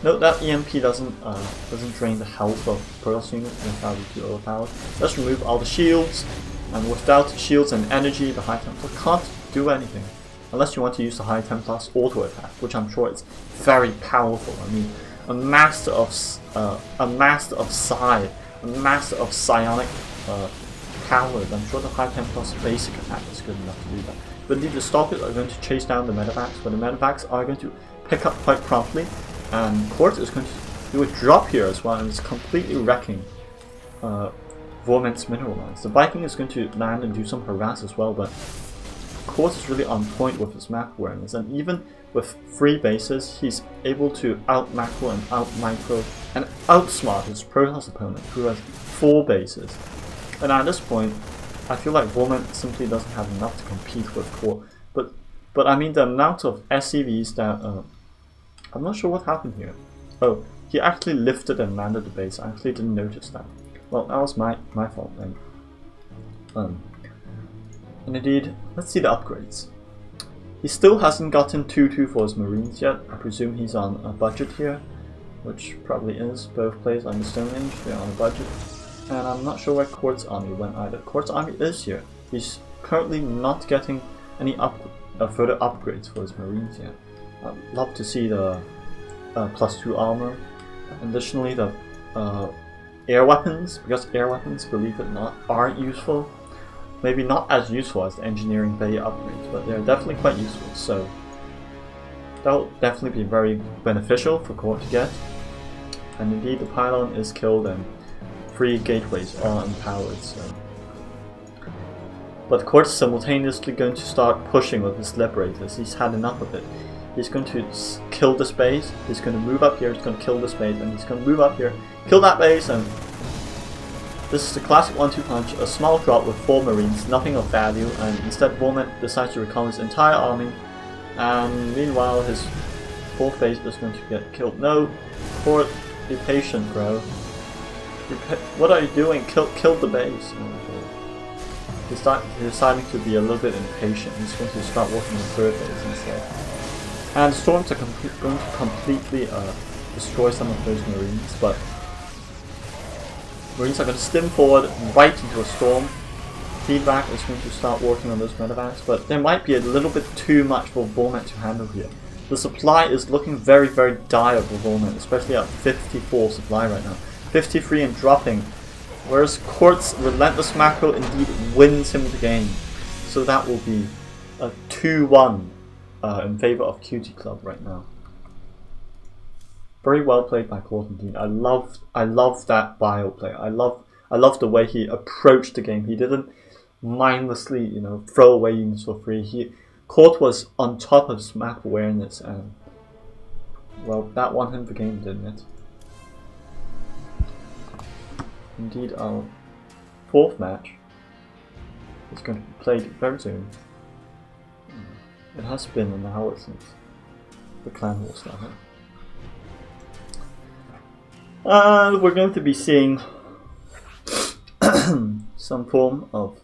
Note that EMP doesn't drain the health of Protoss units, that's how too overpowered. Let's remove all the shields, and without shields and energy, the High Templar can't do anything. Unless you want to use the High Templar's auto attack, which I'm sure is very powerful. I mean, a master of psi, a master of psionic powers. I'm sure the PiGPan plus basic attack is good enough to do that. But indeed, the Stalkers are going to chase down the medevacs, but the medevacs are going to pick up quite promptly, and Court is going to do a drop here as well, and it's completely wrecking Vorment's mineral mines. The Viking is going to land and do some harass as well, but Court is really on point with his map awareness, and even with 3 bases, he's able to out-macro and out-micro and outsmart his Protoss opponent, who has 4 bases. And at this point, I feel like Vorment simply doesn't have enough to compete with Court. But I mean, the amount of SCVs that I'm not sure what happened here. Oh, he actually lifted and landed the base. I actually didn't notice that. Well, that was my fault then. And indeed, let's see the upgrades. He still hasn't gotten 2-2 for his Marines yet. I presume he's on a budget here, which probably is. Both players on the Stonehenge, they're on a budget. And I'm not sure where Court's army went either. Court's army is here. He's currently not getting any further upgrades for his Marines yet. I'd love to see the +2 armor. Additionally, the air weapons, because air weapons, believe it or not, are useful. Maybe not as useful as the engineering bay upgrades, but they're definitely quite useful. So that will definitely be very beneficial for Court to get. And indeed, the pylon is killed and 3 gateways are empowered. So, but Court is simultaneously going to start pushing with his liberators. He's had enough of it. He's going to kill this base, he's going to move up here, he's going to kill this base, and he's going to move up here, kill that base, and this is the classic 1-2 punch, a small drop with 4 Marines, nothing of value, and instead Vorment decides to recall his entire army, and meanwhile his 4th base is going to get killed. No, Court, be patient, bro. What are you doing? Kill the base. He's deciding to be a little bit impatient. He's going to start working on 3rd base instead. And storms are going to completely destroy some of those Marines, but Marines are going to stim forward right into a storm. Feedback is going to start working on those medevacs, but there might be a little bit too much for Vorment to handle here. The supply is looking very, very dire for Vorment, especially at 54 supply right now. 53 and dropping, whereas Court's relentless macro indeed wins him the game. So that will be a 2-1 in favor of QTclub right now. Very well played by Court indeed. I love that bio play. I love the way he approached the game. He didn't mindlessly, you know, throw away units for free. Court was on top of his map awareness, and well, that won him the game, didn't it? Indeed, our 4th match is going to be played very soon. It has been an hour since the clan war started. And we're going to be seeing some form of...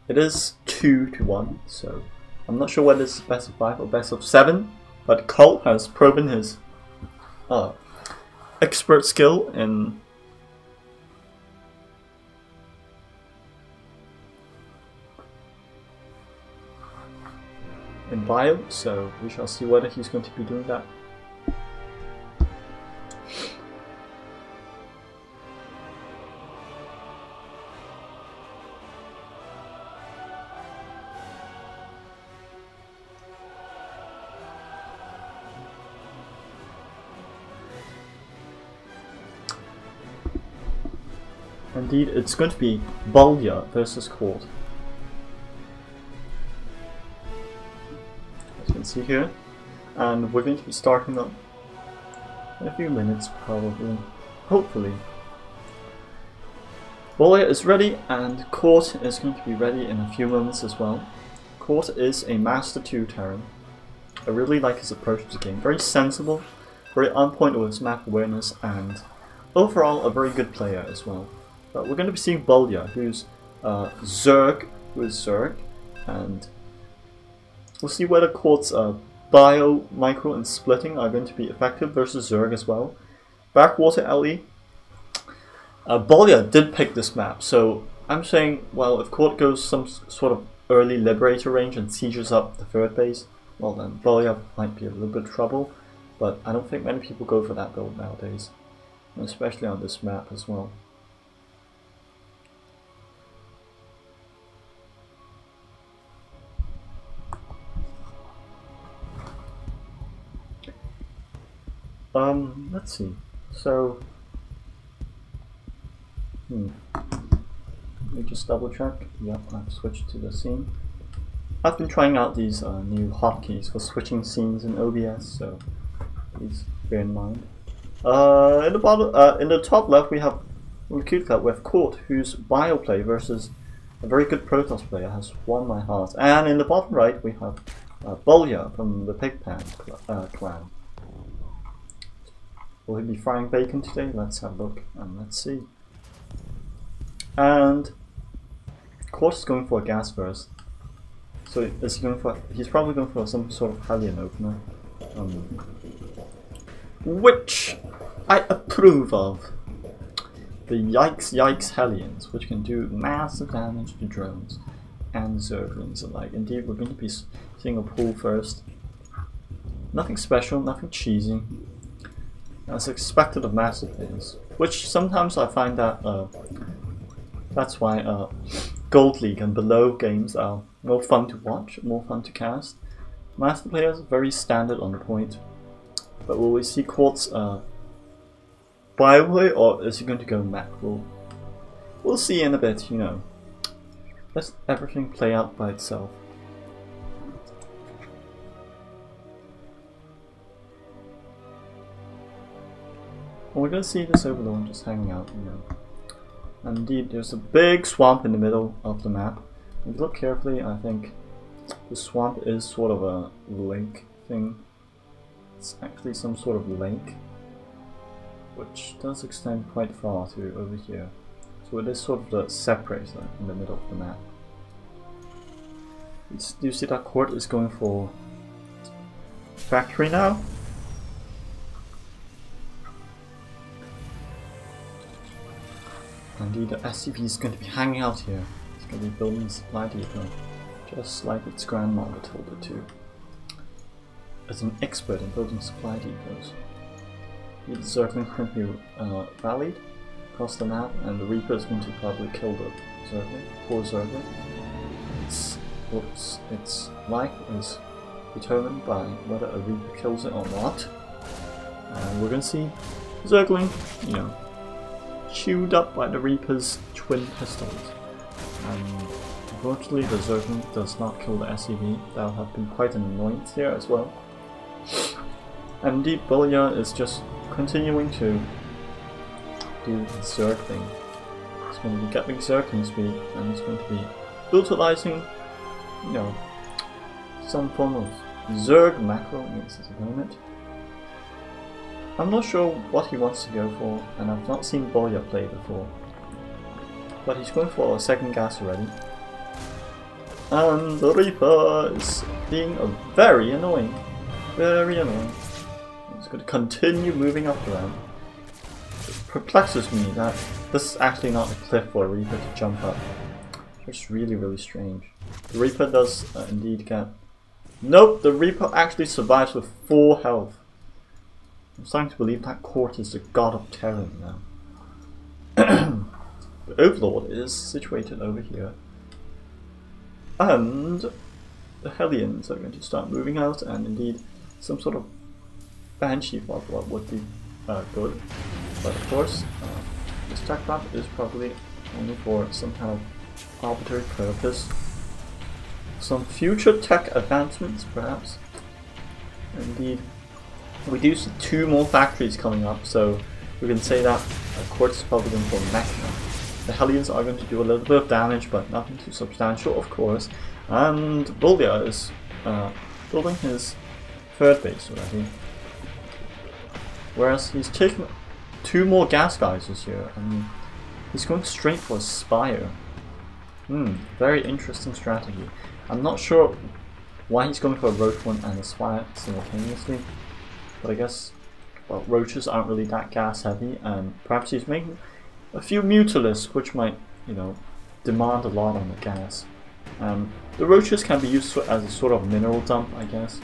It is 2-1, so I'm not sure whether it's best of 5 or best of 7, but Colt has proven his expert skill in bio, so we shall see whether he's going to be doing that. Indeed, it's going to be Bolya versus Court. As you can see here, and we're going to be starting up in a few minutes probably, hopefully. Bolya is ready and Court is going to be ready in a few moments as well. Court is a Master 2 Terran. I really like his approach to the game. Very sensible, very on point with his map awareness, and overall a very good player as well. But we're going to be seeing Bolya, who's Zerg, and we'll see whether Court's bio, micro, and splitting are going to be effective versus Zerg as well. Backwater LE. Bolya did pick this map, so I'm saying, well, if Court goes some sort of early Liberator range and sieges up the 3rd base, well then Bolya might be a little bit of trouble. but I don't think many people go for that build nowadays, especially on this map as well. Let's see. So, let me just double check. Yep, I've switched to the scene. I've been trying out these new hotkeys for switching scenes in OBS, so please bear in mind. In the bottom, in the top left, we have on the QTclub we have Court, whose bio play versus a very good Protoss player has won my heart. And in the bottom right, we have Bo7 from the PiGPan clan. Will he be frying bacon today? Let's have a look and let's see. And Court is going for a gas burst. So is he going for? He's probably going for some sort of Hellion opener, which I approve of. The yikes Hellions, which can do massive damage to drones and Zerglings alike. Indeed, we're going to be seeing a pull first. Nothing special, nothing cheesy. As expected of massive players, which sometimes I find that that's why Gold League and below games are more fun to watch, more fun to cast. Master players are very standard on the point, but will we see Quartz byway, or is he going to go macro? We'll see in a bit, you know. Let everything play out by itself. Well, we're going to see this Overlord just hanging out, you know. And indeed, there's a big swamp in the middle of the map. If you look carefully, I think the swamp is sort of a lake thing. It's actually some sort of lake, which does extend quite far to over here. So it is sort of the separator in the middle of the map. Do you see that Court is going for factory now? Indeed, the SCP is going to be hanging out here. It's going to be building a supply depot, just like its grandmother told it to. As an expert in building supply depots. The Zergling can be rallied across the map, and the Reaper is going to probably kill the Zergling, poor Zergling. Its life is determined by whether a Reaper kills it or not. And we're going to see Zergling, you know, chewed up by the Reaper's twin pistols. And unfortunately the Zergling does not kill the SCV. That would have been quite an annoyance here as well. And indeed Bo7 is just continuing to do the Zerg thing. He's going to be getting Zergling speed, and he's going to be utilizing, you know, some form of Zerg macro against his opponent. I'm not sure what he wants to go for, and I've not seen Bo7 play before. But he's going for a second gas already. And the Reaper is being very annoying. Very annoying. He's going to continue moving up the ramp. It perplexes me that this is actually not a cliff for a Reaper to jump up. It's really strange. The Reaper does indeed get... Nope, the Reaper actually survives with 4 health. I'm starting to believe that Court is the god of terror now. The Overlord is situated over here. And the Hellions are going to start moving out, and indeed some sort of Banshee Floodlord would be good. But of course, this tech map is probably only for some kind of arbitrary purpose. Some future tech advancements, perhaps. Indeed. We do see 2 more factories coming up, so we can say that Quartz is probably going for mech now. The Hellions are going to do a little bit of damage, but nothing too substantial, of course. And Bo7 is building his 3rd base already. Whereas he's taken 2 more gas geysers here, and he's going straight for a Spire. Very interesting strategy. I'm not sure why he's going for a Roach one and a Spire simultaneously. But I guess, well, Roaches aren't really that gas heavy, and perhaps he's making a few Mutalisks, which might, you know, demand a lot on the gas. The Roaches can be used as a sort of mineral dump, I guess.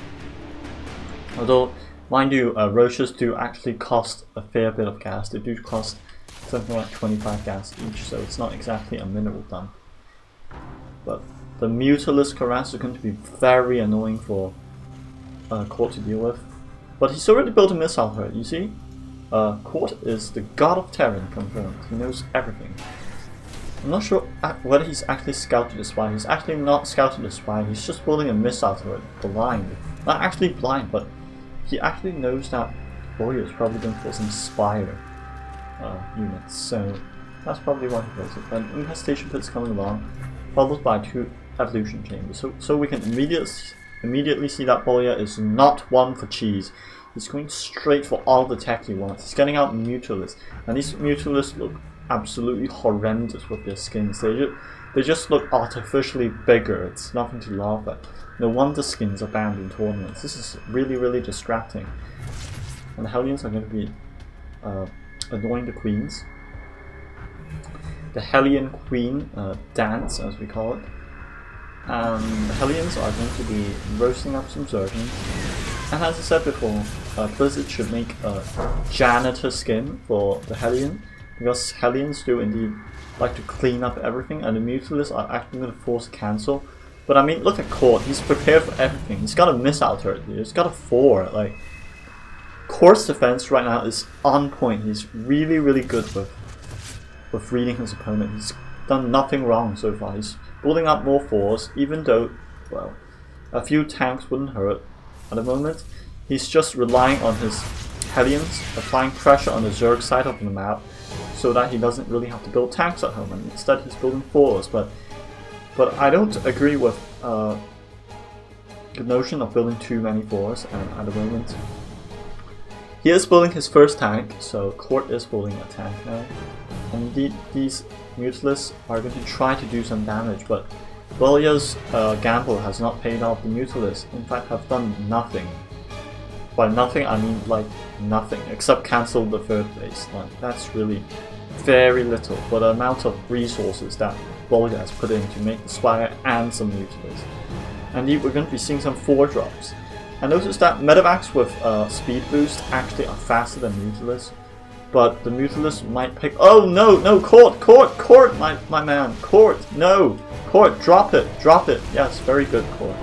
Although, Mind you, roaches do actually cost a fair bit of gas. They do cost something like 25 gas each, so it's not exactly a mineral dump. But the Mutalisk harass is going to be very annoying for Court to deal with. But he's already built a missile turret, you see? Court is the god of Terran, confirmed. He knows everything. I'm not sure whether he's actually scouted the spy. He's actually not scouted the spy, he's just building a missile turret blind. Not actually blind, but he actually knows that Warrior is probably going for some Spire units, so that's probably why he builds it. An infestation pit's coming along, followed by 2 evolution chambers. So we can immediately see that Bolya is not one for cheese. He's going straight for all the tech he wants. He's getting out Mutalisks, and these Mutalisks look absolutely horrendous with their skins. They just look artificially bigger. It's nothing to laugh at. No wonder skins are banned in tournaments. This is really, really distracting. And the Hellions are going to be annoying the queens. The Hellion Queen dance, as we call it. And the Hellions are going to be roasting up some Zerglings. And as I said before, Blizzard should make a janitor skin for the Hellion, because Hellions do indeed like to clean up everything, and the Mutalisks are actually going to force a cancel. But I mean, look at Court, he's prepared for everything. He's got a missile turret here, he's got a 4. Like, Court's defense right now is on point. He's really, really good with reading his opponent. He's done nothing wrong so far. He's building up more 4s, even though, well, a few tanks wouldn't hurt at the moment. He's just relying on his Hellions, applying pressure on the Zerg side of the map, so that he doesn't really have to build tanks at home, and instead he's building 4s. But I don't agree with the notion of building too many 4s at the moment. He is building his first tank, so Court is building a tank now. And indeed, these Mutalisks are going to try to do some damage, but Bolya's gamble has not paid off. The Mutalisks, in fact, have done nothing. By nothing, I mean like nothing, except cancel the 3rd base. Like, that's really very little for the amount of resources that Bolya has put in to make the Spire and some Mutalisks. And indeed, we're going to be seeing some 4 drops. I noticed that medevacs with speed boost actually are faster than Mutalisks, but the Mutalisks might pick— oh no, Court, my man, Court, no, Court, drop it, yes, very good, Court,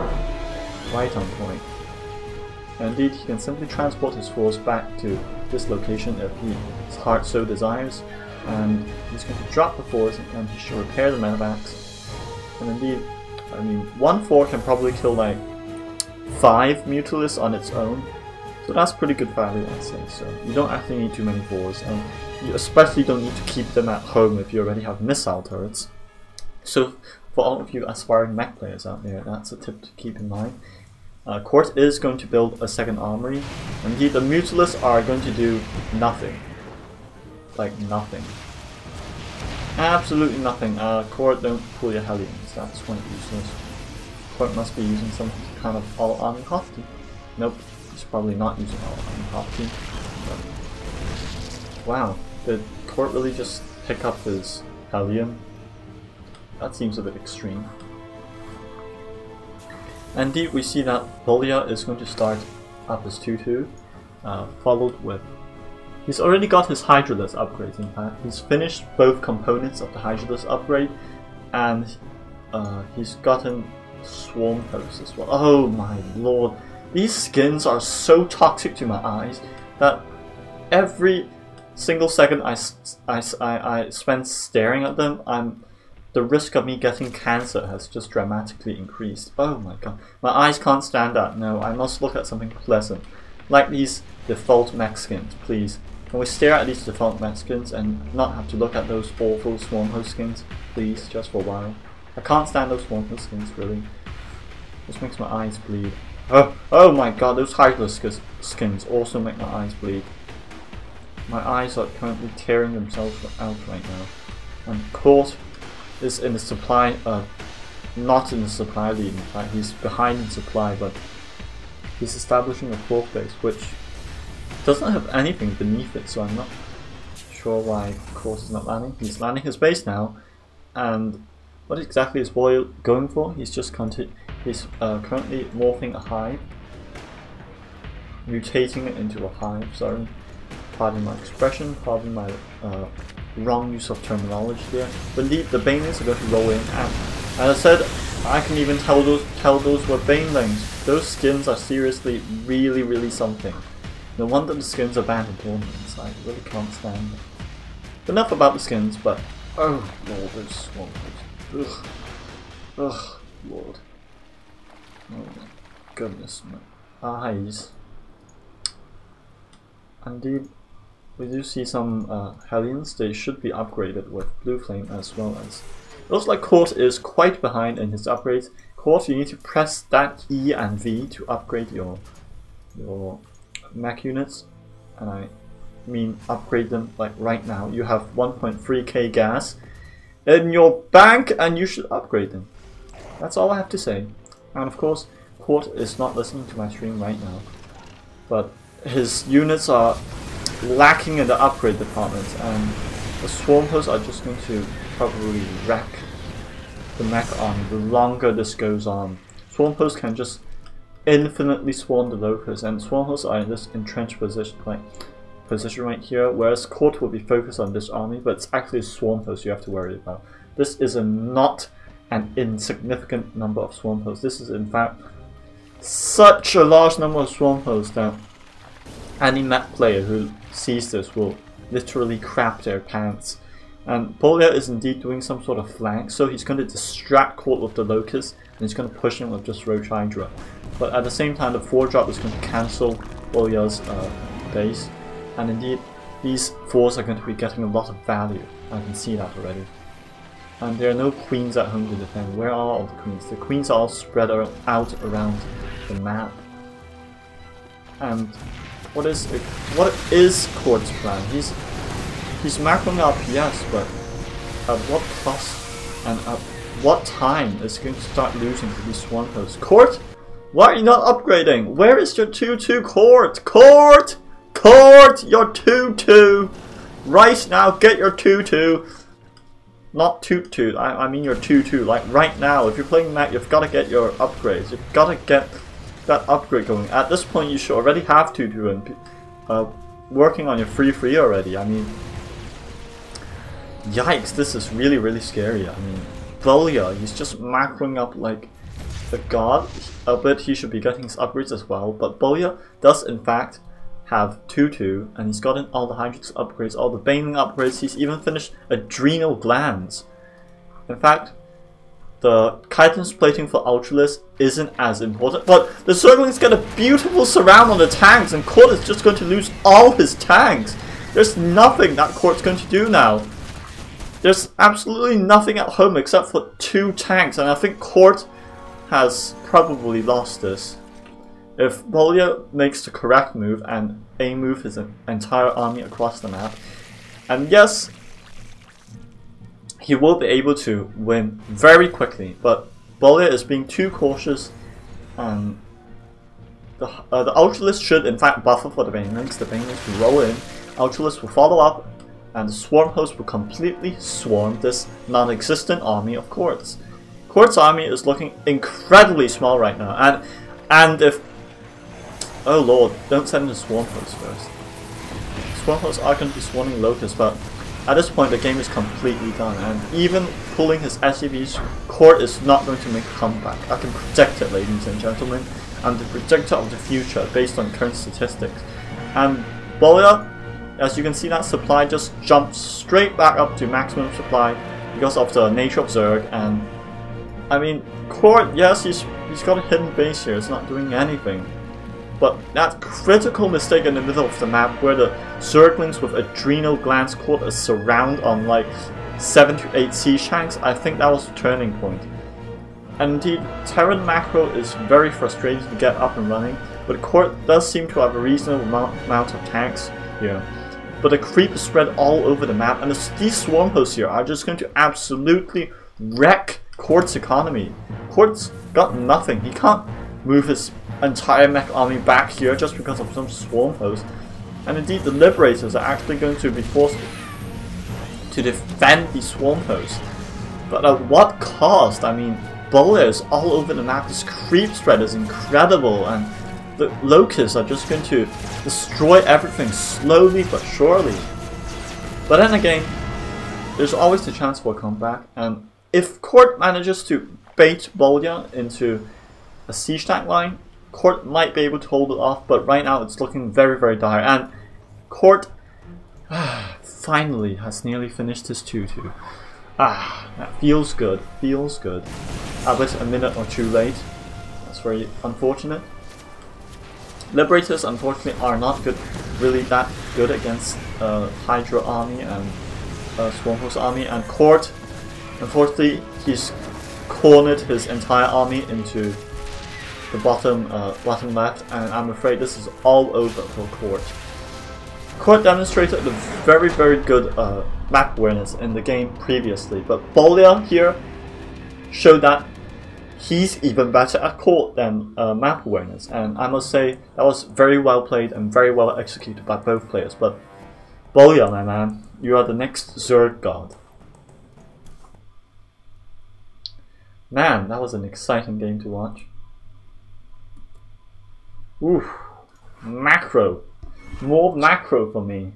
right on point. And indeed, he can simply transport his force back to this location if his heart so desires, and he's going to drop the force and he should repair the medevacs. And indeed, I mean, 1 4 can probably kill like 5 Mutalisks on its own, so that's pretty good value, I'd say. So you don't actually need too many 4s, and you especially don't need to keep them at home if you already have missile turrets. So for all of you aspiring mech players out there, that's a tip to keep in mind. Court is going to build a 2nd armory, and indeed the Mutalisks are going to do nothing. Like nothing. Absolutely nothing. Court, don't pull your Hellions, that's quite useless. Court must be using some kind of all-army hotkey. Nope, he's probably not using all-army hotkey. Wow, did Court really just pick up his Hellion? That seems a bit extreme. Indeed, we see that Bolya is going to start up his 2-2, followed with— he's already got his Hydralisk upgrades, in fact. He's finished both components of the Hydralisk upgrade, and he's gotten Swarm Host as well. Oh my lord, these skins are so toxic to my eyes that every single second I spend staring at them, the risk of me getting cancer has just dramatically increased. Oh my god, my eyes can't stand that. No, I must look at something pleasant, like these default mech skins, please. Can we stare at these default mech skins and not have to look at those awful Swarm Host skins, please, just for a while? I can't stand those Swarm Host skins, really. This makes my eyes bleed. Oh my god, those Hydralisk skins also make my eyes bleed. My eyes are currently tearing themselves out right now. And Court is in the supply, not in the supply lead, in fact, he's behind in supply, but he's establishing a 4th base, which doesn't have anything beneath it, so I'm not sure why Court is not landing. He's landing his base now, and what exactly is Boyle going for? He's just currently morphing a hive. mutating it into a hive. Sorry, pardon my expression, pardon my wrong use of terminology there. But indeed, the banelings are going to roll in, and as I said, I can even tell those were banelings. Those skins are seriously really something. No wonder the skins are banned in tournaments. I really can't stand them. Enough about the skins, but oh lord, those swamps. Ugh, lord. Oh my goodness, my eyes. Indeed, we do see some Hellions. They should be upgraded with Blue Flame as well as. It looks like Court is quite behind in his upgrades. Court, you need to press that E and V to upgrade your mech units, and I mean upgrade them like right now. You have 1.3k gas in your bank and you should upgrade them. That's all I have to say. And of course, Court is not listening to my stream right now, but his units are lacking in the upgrade department, and the swarm hosts are just going to probably wreck the mech army the longer this goes on. Swarm hosts can just infinitely swarm the locusts, and swarm hosts are in this entrenched position right here, whereas Court will be focused on this army, but it's actually swarm hosts you have to worry about. This is not an insignificant number of swarm hosts. This is in fact such a large number of swarm hosts that any mech player who sees this will literally crap their pants. And Bolia is indeed doing some sort of flank, so he's going to distract Court with the Locust, and he's going to push him with just Roach Hydra. But at the same time, the 4-drop is going to cancel Bolia's base, and indeed, these 4s are going to be getting a lot of value. I can see that already. And there are no queens at home to defend. Where are all the queens? The queens are all spread out around the map. And what is Court's plan? He's macroing up, yes, but at what cost and at what time is he going to start losing to these swarm hosts? Court, why are you not upgrading? Where is your 2-2 Court? Court, your 2-2 right now. Get your 2-2. Not 2-2. I mean your 2-2. Like right now, if you're playing Mac, you've got to get your upgrades. You've got to get that upgrade going. At this point, you should already have 2-2 and working on your 3-3 already. I mean, yikes! This is really scary. I mean, Bolia, he's just macroing up like a god. I bet he should be getting his upgrades as well. But Bolia does in fact have 2-2, and he's gotten all the Hydrix upgrades, all the Baneling upgrades. He's even finished Adrenal Glands. In fact, the chitinous plating for Ultralisk isn't as important, but the Zerglings get a beautiful surround on the tanks, and Court is just going to lose all his tanks. There's nothing that Court's going to do now. There's absolutely nothing at home except for 2 tanks, and I think Court has probably lost this. If Bolia makes the correct move and move his entire army across the map, and yes, he will be able to win very quickly, but Bolia is being too cautious, and the Ultralisk should in fact buffer for the Banelings. The Banelings will roll in, Ultralisk will follow up, and the Swarm Host will completely swarm this non-existent army of Court's. Court's army is looking incredibly small right now, and if... oh lord, don't send in the Swarm Host first. Swarm Hosts are going to be swarming Locusts, but at this point the game is completely done, and even pulling his SCVs, Court is not going to make a comeback. I can predict it, ladies and gentlemen. I'm the predictor of the future based on current statistics. And Bolia, as you can see, that supply just jumps straight back up to maximum supply because of the nature of Zerg. And I mean, Court, yes, he's got a hidden base here, it's not doing anything. But that critical mistake in the middle of the map where the Zerglings with Adrenal Glands caught a surround on like 7 to 8 siege tanks, I think that was a turning point. And indeed, Terran macro is very frustrating to get up and running, but Court does seem to have a reasonable amount of tanks here. But the creep is spread all over the map, and these swarm hosts here are just going to absolutely wreck Court's economy. Court's got nothing. He can't move his entire mech army back here just because of some swarm host. And indeed, the Liberators are actually going to be forced to defend these swarm hosts. But at what cost? I mean, Bolia is all over the map. This creep spread is incredible, and the locusts are just going to destroy everything slowly but surely. But then again, there's always the chance for a comeback, and if Court manages to bait Bolya into a siege tank line, Court might be able to hold it off, but right now it's looking very, very dire. And Court finally has nearly finished his 2-2. That feels good, feels good. I was a minute or two late. That's very unfortunate. Liberators, unfortunately, are not really that good against Hydra army and Swarmhost army. And Court, unfortunately, he's cornered his entire army into the bottom left, and I'm afraid this is all over for Court. Court demonstrated a very, very good map awareness in the game previously, but Bolya here showed that he's even better at Court than map awareness, and I must say that was very well played and very well executed by both players. But Bolya, my man, you are the next Zerg god. Man, that was an exciting game to watch. Oof, macro. More macro for me.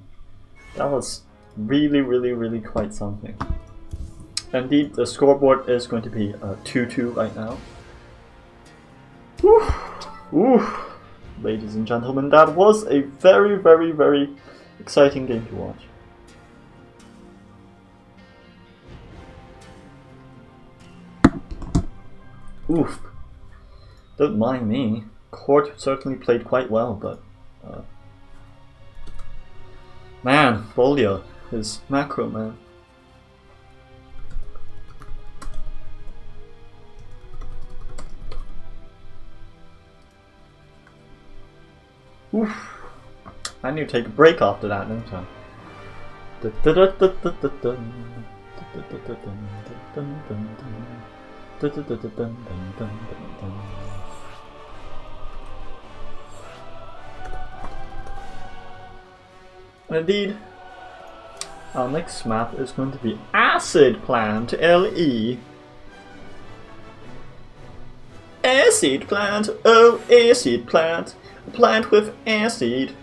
That was really, really, really quite something. Indeed, the scoreboard is going to be 2-2 right now. Oof. Ladies and gentlemen, that was a very, very, very exciting game to watch. Oof. Don't mind me. Court certainly played quite well, but man, Bolya is macro, man. Oof. I need to take a break after that, don't I? Indeed, our next map is going to be Acid Plant LE. Acid Plant, oh Acid Plant, a plant with acid.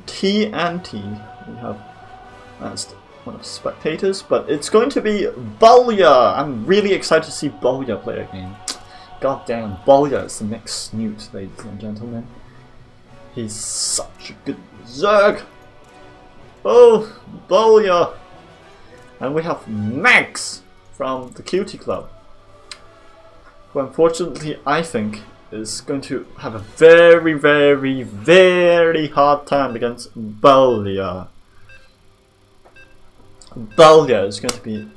TNT. We have that's one of the spectators, but it's going to be Bolya. I'm really excited to see Bolya play a game. God damn, Bolya is the next Snoot, ladies and gentlemen. He's such a good Zerg. Oh, Bolya. And we have Max from the QTclub, who unfortunately I think is going to have a very, very, very hard time against Bolya. Bolya is going to be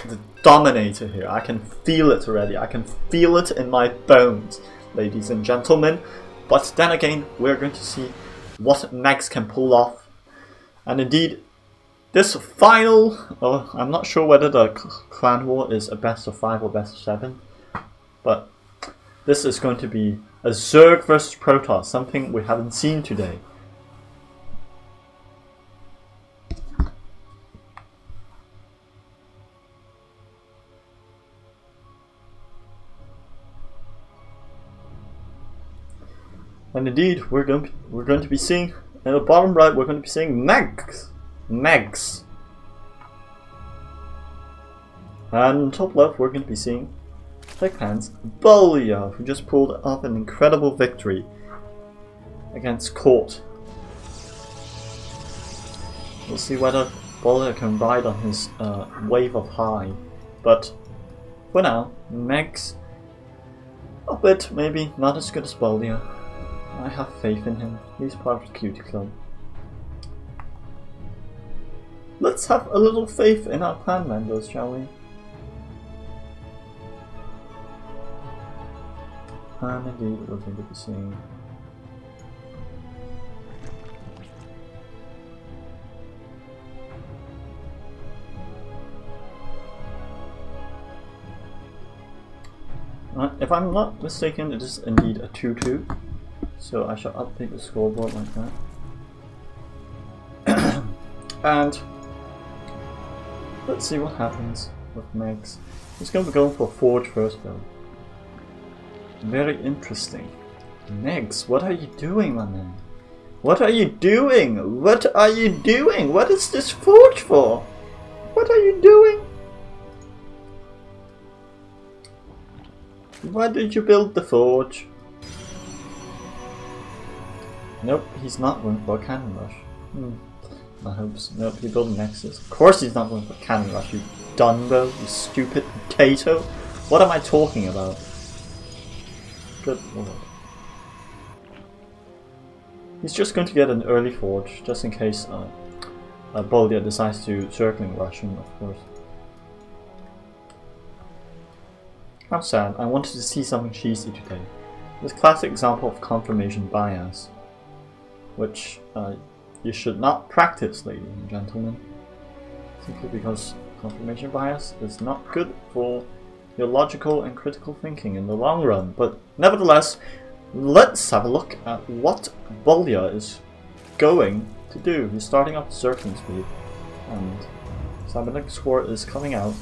the dominator here. I can feel it already. I can feel it in my bones, ladies and gentlemen. But then again, we're going to see what Max can pull off. And indeed, this final, I'm not sure whether the Clan War is a best of 5 or best of 7, but this is going to be a Zerg versus Protoss, something we haven't seen today. And indeed, we're going to be seeing in the bottom right. We're going to be seeing Megs. And top left, we're going to be seeing PiGPan's Bolya, who just pulled off an incredible victory against Court. We'll see whether Bolya can ride on his wave of high, but for now, Megs a bit maybe not as good as Bolya. I have faith in him. He's part of the QTclub. Let's have a little faith in our clan members, shall we? And indeed, we're going to be seeing if I'm not mistaken, it is indeed a 2-2. So I shall update the scoreboard like that. And let's see what happens with Megs. He's going to be going for Forge first though. Very interesting. Megs, what are you doing, my man? What are you doing? What are you doing? What is this Forge for? What are you doing? Why did you build the Forge? Nope, he's not going for a Cannon Rush. I hope so. Nope, he built a Nexus. Of course he's not going for a Cannon Rush, you Dunbo, you stupid potato. What am I talking about? Good lord. He's just going to get an early Forge, just in case Bolya decides to circling rush him, of course. How sad, I wanted to see something cheesy today. This classic example of confirmation bias, which you should not practice, ladies and gentlemen. Simply because confirmation bias is not good for your logical and critical thinking in the long run. But nevertheless, let's have a look at what Bolya is going to do. He's starting up circling speed, and Cybernetic score is coming out.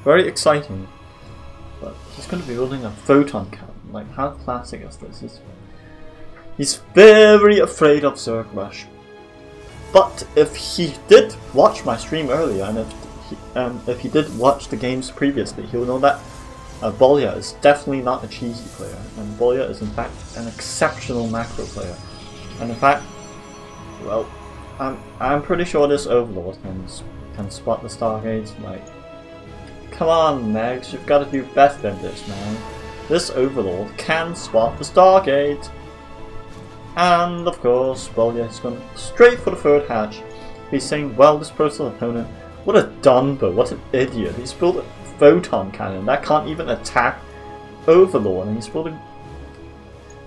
Very exciting, but he's going to be building a photon cannon. Like, how classic is this? He's very afraid of Zerg Rush. But if he did watch my stream earlier, and if he did watch the games previously, he'll know that Bolya is definitely not a cheesy player, and Bolya is in fact an exceptional macro player. And in fact, well, I'm pretty sure this Overlord can spot the Stargates. Like, come on, Megs, you've got to do better than this, man. This Overlord can spot the Stargate. And of course, Bolya is going straight for the third hatch. He's saying, well, this personal opponent, what a Dunbo, what an idiot. He's built a photon cannon that can't even attack Overlord, and he's building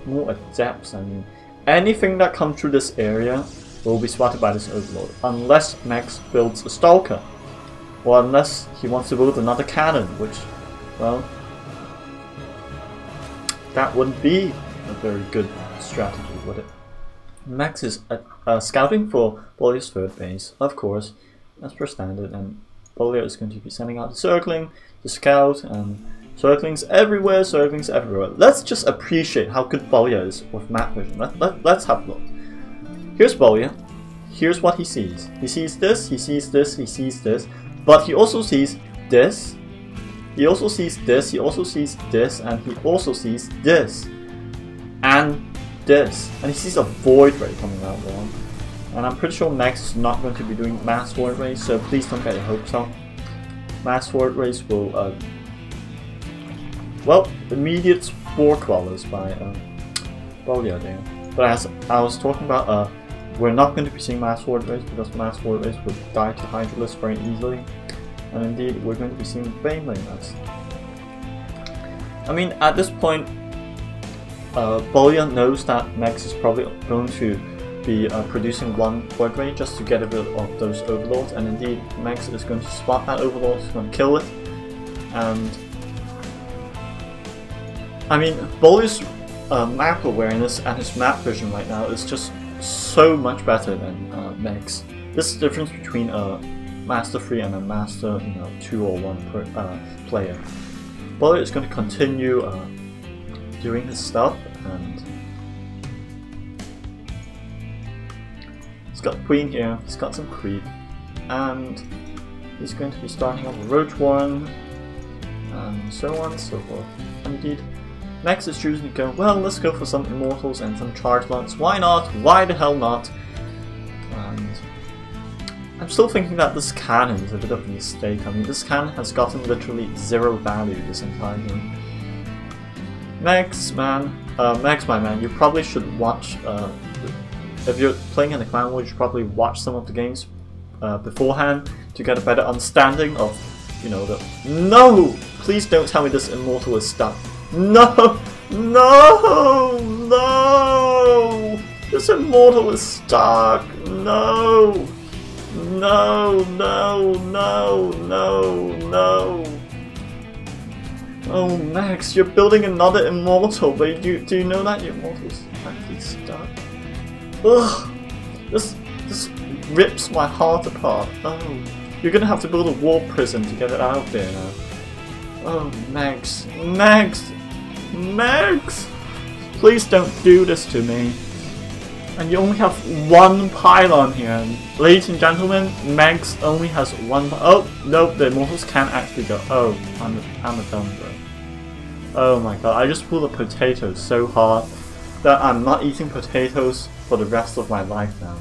more adepts. I mean, anything that comes through this area will be spotted by this Overlord, unless Max builds a Stalker. Or unless he wants to build another cannon, which, well, that wouldn't be a very good strategy, would it? Max is scouting for Bolya's third base, of course, as per standard, and Bolya is going to be sending out the circling, the scout, and circlings everywhere, circlings everywhere. Let's just appreciate how good Bolya is with map vision. Let's have a look. Here's Bolya. Here's what he sees. He sees this, he sees this, he sees this, but he also sees this, he also sees this, he also sees this, and he also sees this. And this. And he sees a Void Ray coming out there. And I'm pretty sure Max is not going to be doing mass Void Rays, so please don't get your hopes up. Mass Void Rays will, well, immediate Spore Crawlers by Bolya there. But as I was talking about, we're not going to be seeing mass Void Rays because mass Void Rays would die to Hydralisk very easily. And indeed, we're going to be seeing Bane Laners. I mean, at this point, Bolya knows that Max is probably going to be producing one Void Ray just to get rid of those Overlords, and indeed Max is going to spot that Overlord, is going to kill it. And I mean, Bolya's map awareness and his map vision right now is just so much better than Max. This is the difference between a Master 3 and a Master 2 or 1 player. Bolya is going to continue doing his stuff, and he's got Queen here, he's got some creep, and he's going to be starting off with Roach Warren, and so on and so forth. Indeed, Max is choosing to go, well, let's go for some Immortals and some Charge Lots. Why not? Why the hell not? And I'm still thinking that this cannon is a bit of a mistake. I mean, this cannon has gotten literally 0 value this entire game. Max, man, my man, you probably should watch, if you're playing in the Clan War, you should probably watch some of the games beforehand to get a better understanding of, the... No! Please don't tell me this Immortal is stuck. No! No! No! This Immortal is stuck! No! No! No! No! No! No! Oh, Max, you're building another Immortal, but do you know that your Immortal is actually stuck? Ugh! This rips my heart apart. Oh, you're gonna have to build a warp prison to get it out there now. Oh, Megs. Megs! Megs! Please don't do this to me. And you only have one pylon here. Ladies and gentlemen, Megs only has one. Oh, no, the immortals can't actually go. Oh, I'm a dumb bro. Oh my god, I just pulled a potato so hard that I'm not eating potatoes for the rest of my life now.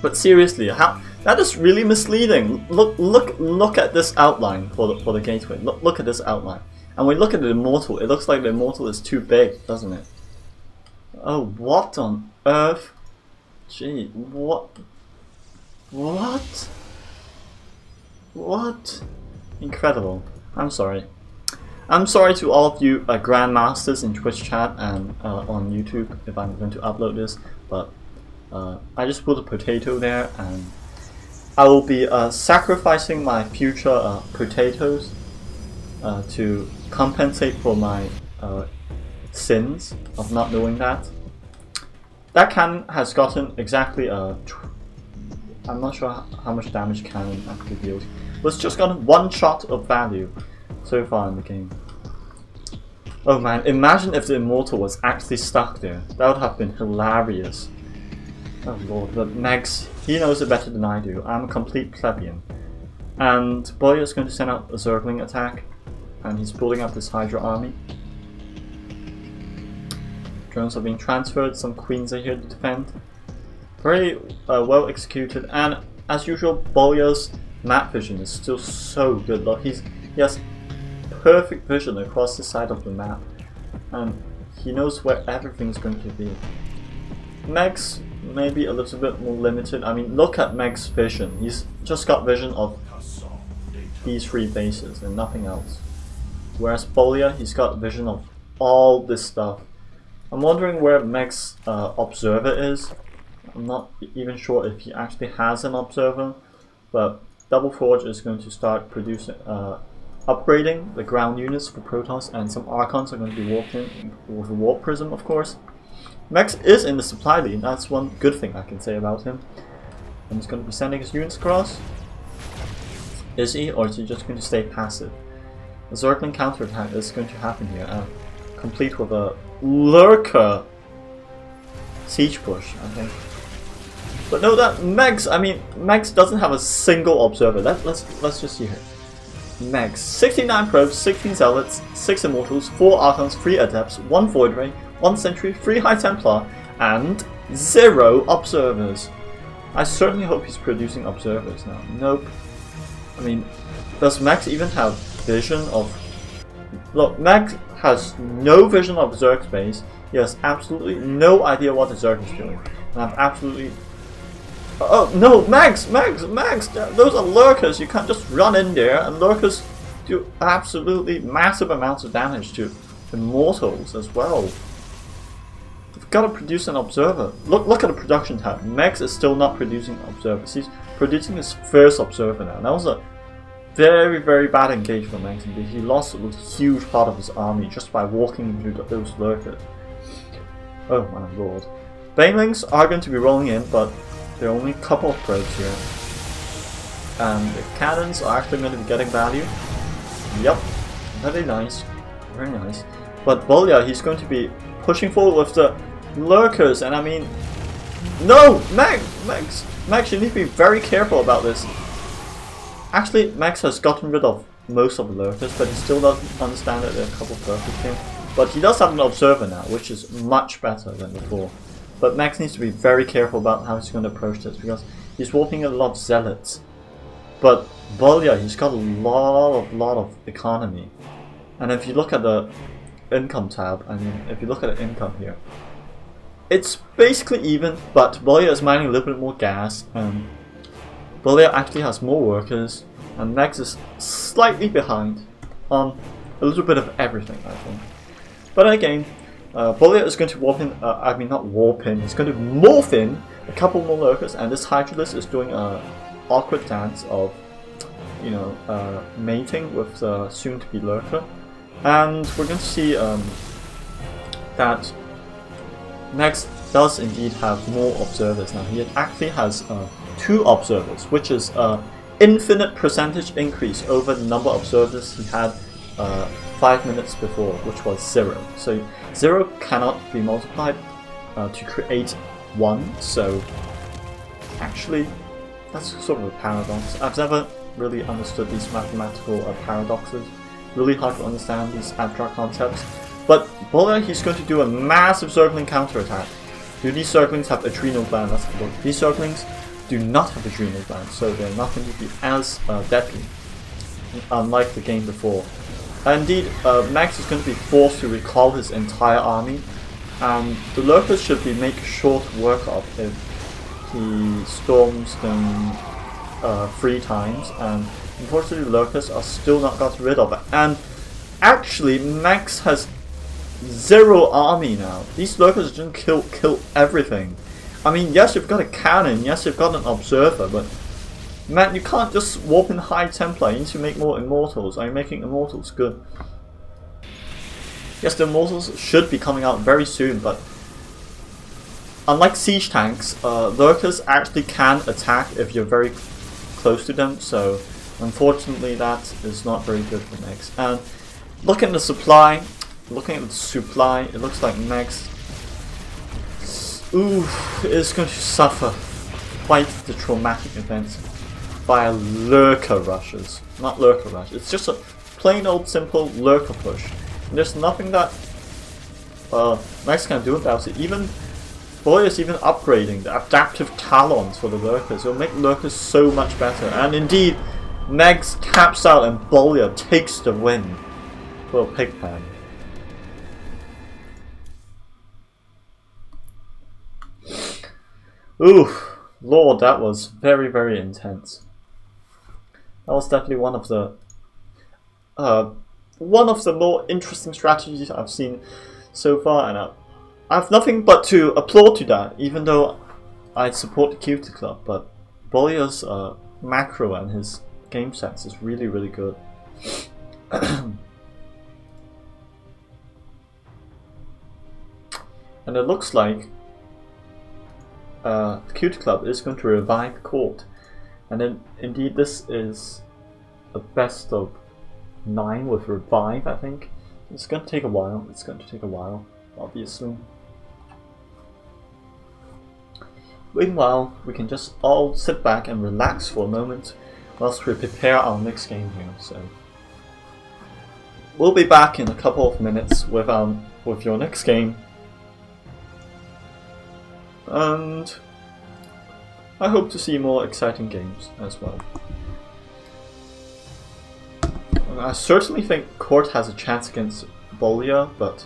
But seriously, that is really misleading. Look at this outline for the gateway. Look at this outline. And when we look at the immortal, it looks like the immortal is too big, doesn't it? Oh, what on earth? Gee, what? What? What? Incredible. I'm sorry. I'm sorry to all of you grandmasters in Twitch chat and on YouTube if I'm going to upload this, but I just put a potato there, and I will be sacrificing my future potatoes to compensate for my sins of not knowing that. That cannon has gotten exactly I'm not sure how much damage cannon actually deals, but it's just gotten one shot of value so far in the game. Oh man, imagine if the immortal was actually stuck there. That would have been hilarious. Oh lord, but Megs, he knows it better than I do. I'm a complete plebeian. And Boya is going to send out a Zergling attack, and he's building up this Hydra army. Drones are being transferred, some queens are here to defend. Very well executed, and as usual, Boya's map vision is still so good. Look, he has perfect vision across the side of the map, and he knows where everything's going to be. Meg's maybe a little bit more limited. I mean, look at Meg's vision. He's just got vision of these 3 bases and nothing else. Whereas Bolia, he's got vision of all this stuff. I'm wondering where Meg's observer is. I'm not even sure if he actually has an observer, but Double Forge is going to start producing, upgrading the ground units for Protoss, and some Archons are going to be warped in with a Warp Prism, of course. Megs is in the supply lane, that's one good thing I can say about him. And he's going to be sending his units across. Is he, or is he just going to stay passive? A Zergling counterattack is going to happen here, complete with a Lurker siege push, I think. But no, that Megs doesn't have a single observer. Let's just see here. Megs, 69 probes, 16 zealots, 6 immortals, 4 archons, 3 adepts, 1 void ray, 1 sentry, 3 high templar, and 0 observers. I certainly hope he's producing observers now. Nope. I mean, does Megs even have vision of... Look, Megs has no vision of Zerg space. He has absolutely no idea what the Zerg is doing. And I've absolutely... Oh no, Megs! Those are lurkers. You can't just run in there, and lurkers do absolutely massive amounts of damage to immortals as well. You've got to produce an observer. Look at the production tab. Megs is still not producing observers. He's producing his first observer now. That was a very, very bad engage for Megs indeed. He lost a huge part of his army just by walking through those lurkers. Oh my lord. Banelings are going to be rolling in, but there are only a couple of probes here. And the cannons are actually going to be getting value. Yep, very nice. Very nice. But Bolia, he's going to be pushing forward with the lurkers, and I mean... No! Megs, you need to be very careful about this. Actually, Megs has gotten rid of most of the lurkers, but he still doesn't understand that there are a couple of lurkers here. But he does have an observer now, which is much better than before. But Megs needs to be very careful about how he's going to approach this, because he's warping a lot of zealots. But Bolia, he's got a lot of economy. And if you look at the income tab, I mean, if you look at the income here, it's basically even, but Bolia is mining a little bit more gas, and Bolia actually has more workers, and Megs is slightly behind on a little bit of everything, I think. But again, Bolia is going to warp in, I mean not warp in, he's going to morph in a couple more lurkers, and this Hydralisk is doing an awkward dance of, you know, mating with the soon-to-be lurker. And we're going to see that Max does indeed have more observers now. He actually has 2 observers, which is infinite percentage increase over the number of observers he had 5 minutes before, which was 0. So 0 cannot be multiplied to create 1, so actually that's sort of a paradox. I've never really understood these mathematical paradoxes. Really hard to understand these abstract concepts. But Bolia, he's going to do a massive circling counterattack. Do these circlings have adrenal gland? Let's have a look. These circlings do not have adrenal glands, so they're not going to be as deadly, unlike the game before. Indeed, Max is going to be forced to recall his entire army, and the lurkers should be made short work of if he storms them 3 times, and unfortunately the lurkers are still not got rid of it. And actually Max has 0 army now. These lurkers just kill everything. I mean, yes, you've got a cannon, yes, you've got an observer, but man, you can't just warp in high Templar. You need to make more immortals. Are you making immortals? Good. Yes, the immortals should be coming out very soon, but unlike siege tanks, lurkers actually can attack if you're very close to them, so unfortunately that is not very good for Max. And looking at the supply, it looks like Max is going to suffer quite the traumatic event by lurker rushes. Not lurker rush, it's just a plain old simple lurker push. And there's nothing that Max can do about it. Even Boy is even upgrading the adaptive talons for the lurkers. It'll make lurkers so much better. And indeed, Max taps out and Bolia takes the win for PiGPan. Ooh, Lord, that was very, very intense. That was definitely one of the more interesting strategies I've seen so far, and I have nothing but to applaud to that, even though I support the QTclub. But Bolia's macro and his game sense is really, really good. And it looks like the QTclub is going to revive court, and then indeed this is a best of 9 with revive. I think it's going to take a while. Obviously. Meanwhile, we can just all sit back and relax for a moment whilst we prepare our next game here. So we'll be back in a couple of minutes with your next game. And I hope to see more exciting games as well. I certainly think Court has a chance against Bolia, but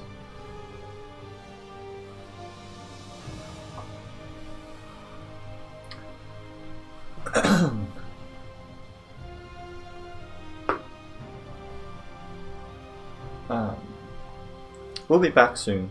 we'll be back soon.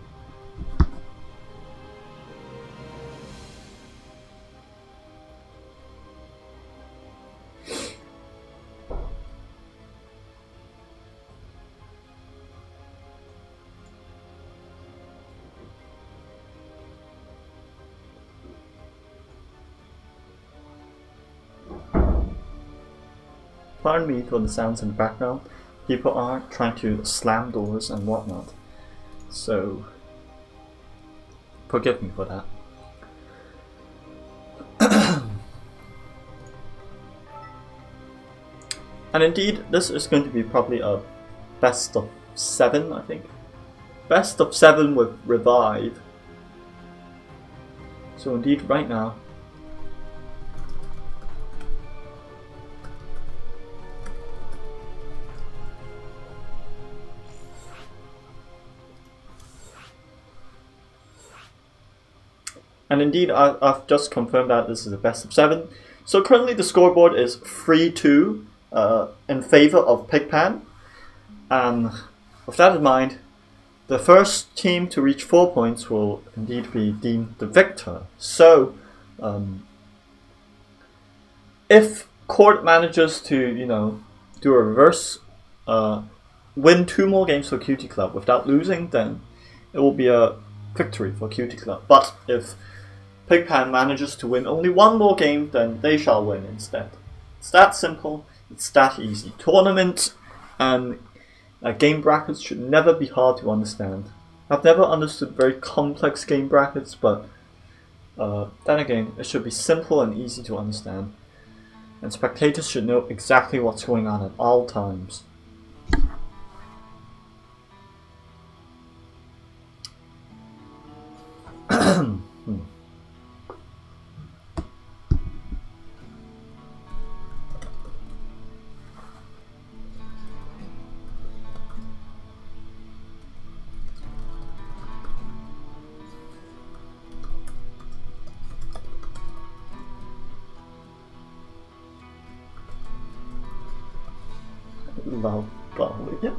Pardon me for the sounds in the background. People are trying to slam doors and whatnot, so forgive me for that. And indeed, this is going to be probably a best of 7, I think. Best of 7 with revive. So indeed, right now, and indeed, I've just confirmed that this is a best of 7. So currently the scoreboard is 3-2 in favor of PiGPan. And with that in mind, the first team to reach 4 points will indeed be deemed the victor. So if Court manages to, do a reverse, win 2 more games for QTclub without losing, then it will be a victory for QTclub. But if PiGPan manages to win only one more game, then they shall win instead. It's that simple, it's that easy. Tournament and game brackets should never be hard to understand. I've never understood very complex game brackets, but then again, it should be simple and easy to understand. And spectators should know exactly what's going on at all times. Love Bali, yeah.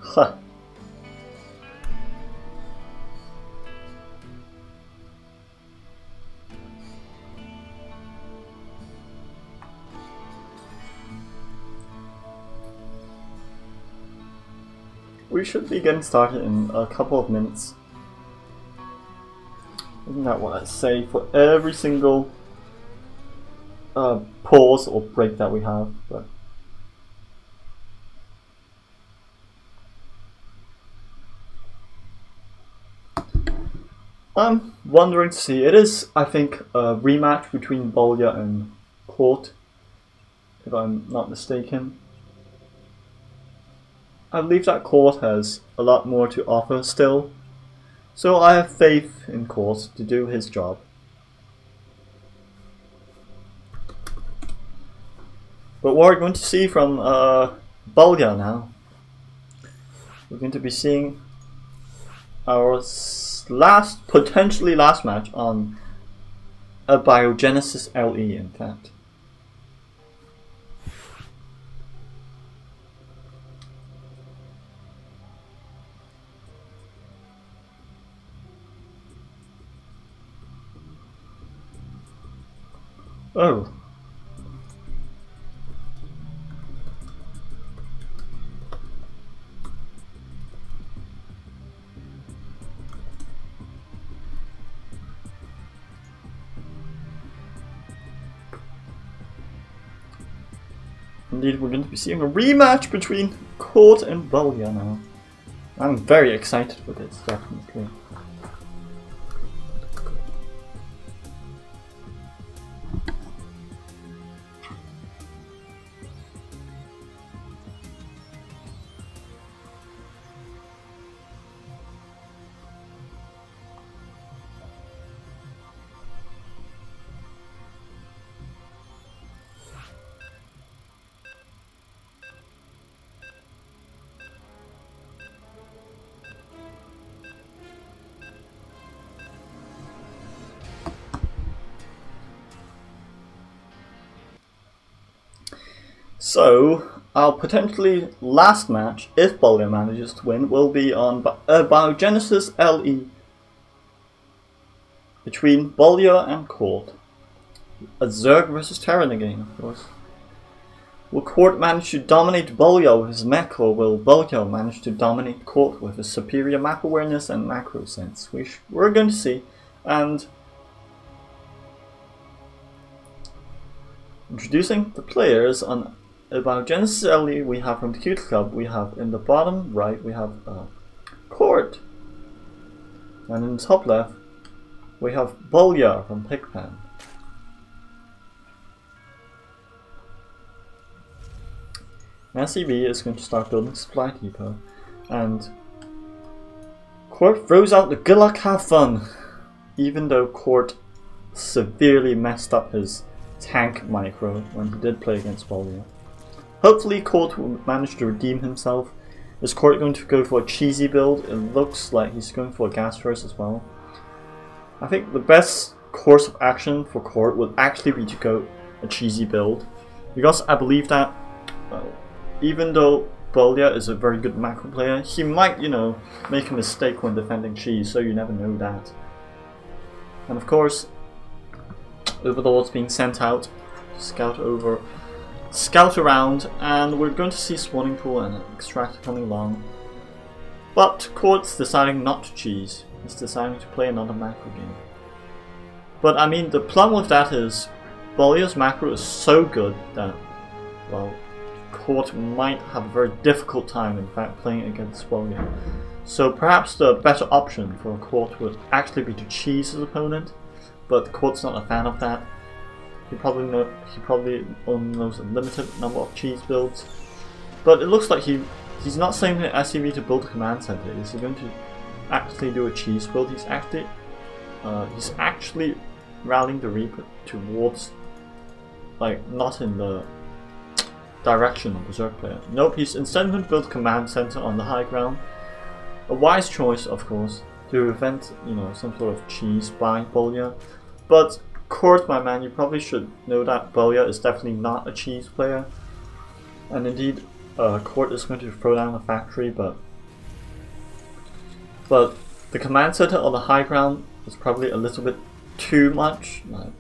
Huh. We should be getting started in a couple of minutes. Isn't that what I say for every single pause or break that we have? But I'm wondering to see. It is, I think, a rematch between Bolya and Court, if I'm not mistaken. I believe that Court has a lot more to offer still. So I have faith in Court to do his job. But what we're going to see from Bolya now, we're going to be seeing our potentially last match on a Biogenesis LE, in fact. Oh. Indeed, we're going to be seeing a rematch between Court and Bolya now. I'm very excited for this, definitely. So, our potentially last match, if Bolya manages to win, will be on Biogenesis LE between Bolya and Court. A Zerg versus Terran again, of course. Will Court manage to dominate Bolya with his mech, or will Bolya manage to dominate Court with his superior map awareness and macro sense? We're going to see. And introducing the players on Biogenesis LE, we have from the QTclub, we have in the bottom right, we have Court. And in the top left, we have Bolya from PiGPan. SCB is going to start building Supply Depot, and Court throws out the good luck, have fun, even though Court severely messed up his tank micro when he did play against Bolya. Hopefully Court will manage to redeem himself. Is Court going to go for a cheesy build? It looks like he's going for a gas first as well. I think the best course of action for Court would actually be to go a cheesy build, because I believe that even though Bolya is a very good macro player, he might, you know, make a mistake when defending cheese, so you never know that. And of course, Overlord's being sent out. scout around, and we're going to see spawning pool and extractor coming along. But Court's deciding not to cheese. He's deciding to play another macro game. But I mean, the problem with that is Bolya's macro is so good that, well, Court might have a very difficult time, in fact, playing against Bolya. So perhaps the better option for Court would actually be to cheese his opponent, but Court's not a fan of that. He probably only knows a limited number of cheese builds. But it looks like he's not saying to SCV to build a command center. Is he going to actually do a cheese build? He's actually rallying the Reaper towards, like, not in the direction of Berserk player. Nope, he's instead going to build a command center on the high ground. A wise choice, of course, to prevent, you know, some sort of cheese by Bolya. But Court, my man, you probably should know that Bolya is definitely not a cheese player. And indeed, Court is going to throw down a factory, but the command center on the high ground is probably a little bit too much. Like,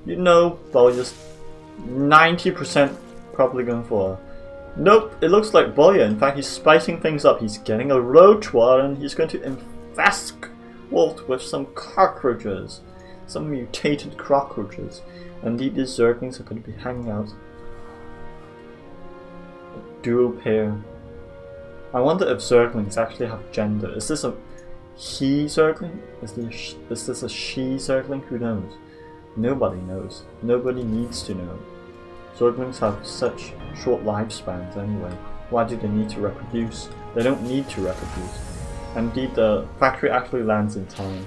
you know, Bolya's 90% probably going for. Nope, it looks like Bolya. In fact, he's spicing things up. He's getting a roach warren, and he's going to infest Walt with some cockroaches. Some mutated cockroaches. And these Zerglings are going to be hanging out. A dual pair. I wonder if Zerglings actually have gender. Is this a he Zergling? Is this a she Zergling? Who knows? Nobody knows. Nobody needs to know. Zerglings have such short lifespans anyway. Why do they need to reproduce? They don't need to reproduce. And indeed, the factory actually lands in time.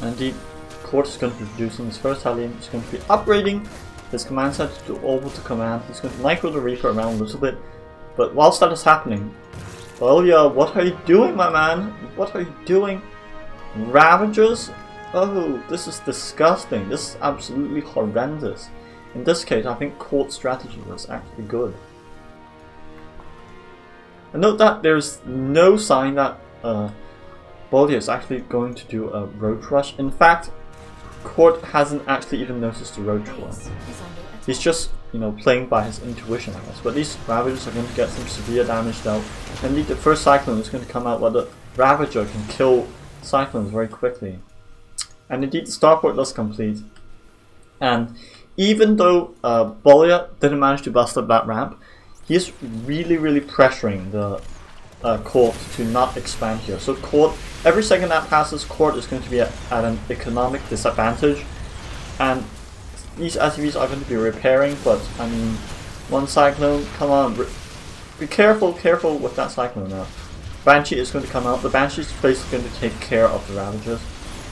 And indeed, Court is going to be producing his first Hellion. He's going to be upgrading his command center to orbital command. He's going to micro the Reaper around a little bit. But whilst that is happening, Bolya, what are you doing, my man? What are you doing? Ravagers? Oh, this is disgusting. This is absolutely horrendous. In this case, I think Court's strategy was actually good. And note that there's no sign that Bolya is actually going to do a roach rush. In fact, Court hasn't actually even noticed the roach one. He's just, you know, playing by his intuition, I guess. But these Ravagers are going to get some severe damage dealt. And indeed, the first Cyclone is going to come out where the Ravager can kill Cyclones very quickly. And indeed, the starport does complete. And even though Bolya didn't manage to bust up that ramp, he's really pressuring the Court to not expand here. So Court, every second that passes, Court is going to be at an economic disadvantage. And these SCVs are going to be repairing, but I mean, one Cyclone, come on, be careful with that Cyclone now. Banshee is going to come out. The Banshee is basically going to take care of the Ravagers.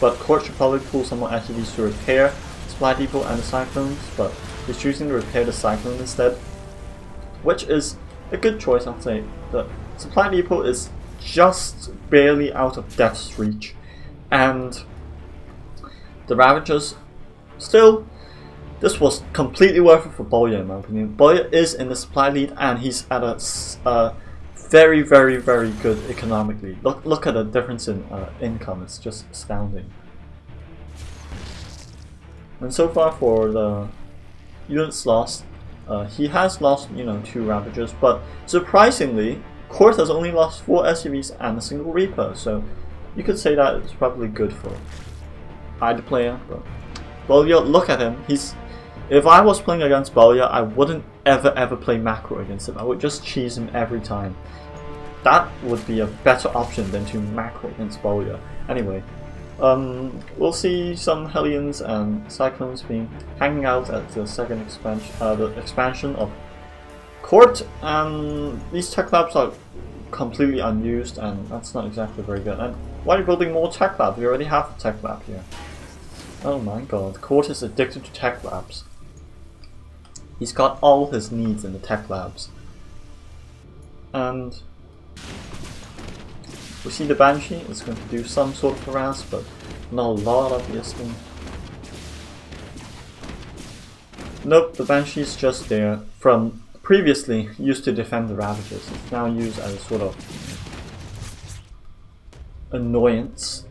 But Court should probably pull some more SCVs to repair Supply Depot and the Cyclones, but he's choosing to repair the Cyclone instead. Which is a good choice, I'd say. The Supply Depot is just barely out of death's reach. And the Ravagers, still, this was completely worth it for Bolya in my opinion. Bolya is in the supply lead and he's at a very good economically. Look at the difference in income, it's just astounding. And so far for the units lost, he has lost, you know, 2 Ravagers, but surprisingly, Court has only lost 4 SCVs and a single Reaper, so you could say that it's probably good for either player. But Bolya, look at him. If I was playing against Bolya, I wouldn't ever play macro against him. I would just cheese him every time. That would be a better option than to macro against Bolya. Anyway, we'll see some Hellions and Cyclones hanging out at the second expansion of Court. These tech labs are completely unused, and that's not exactly very good. And why are you building more tech labs? We already have a tech lab here. Oh my god, Court is addicted to tech labs. He's got all his needs in the tech labs. And we see the Banshee is going to do some sort of harass, but not a lot, obviously. Nope, the Banshee is just there from previously used to defend the Ravagers. It's now used as a sort of annoyance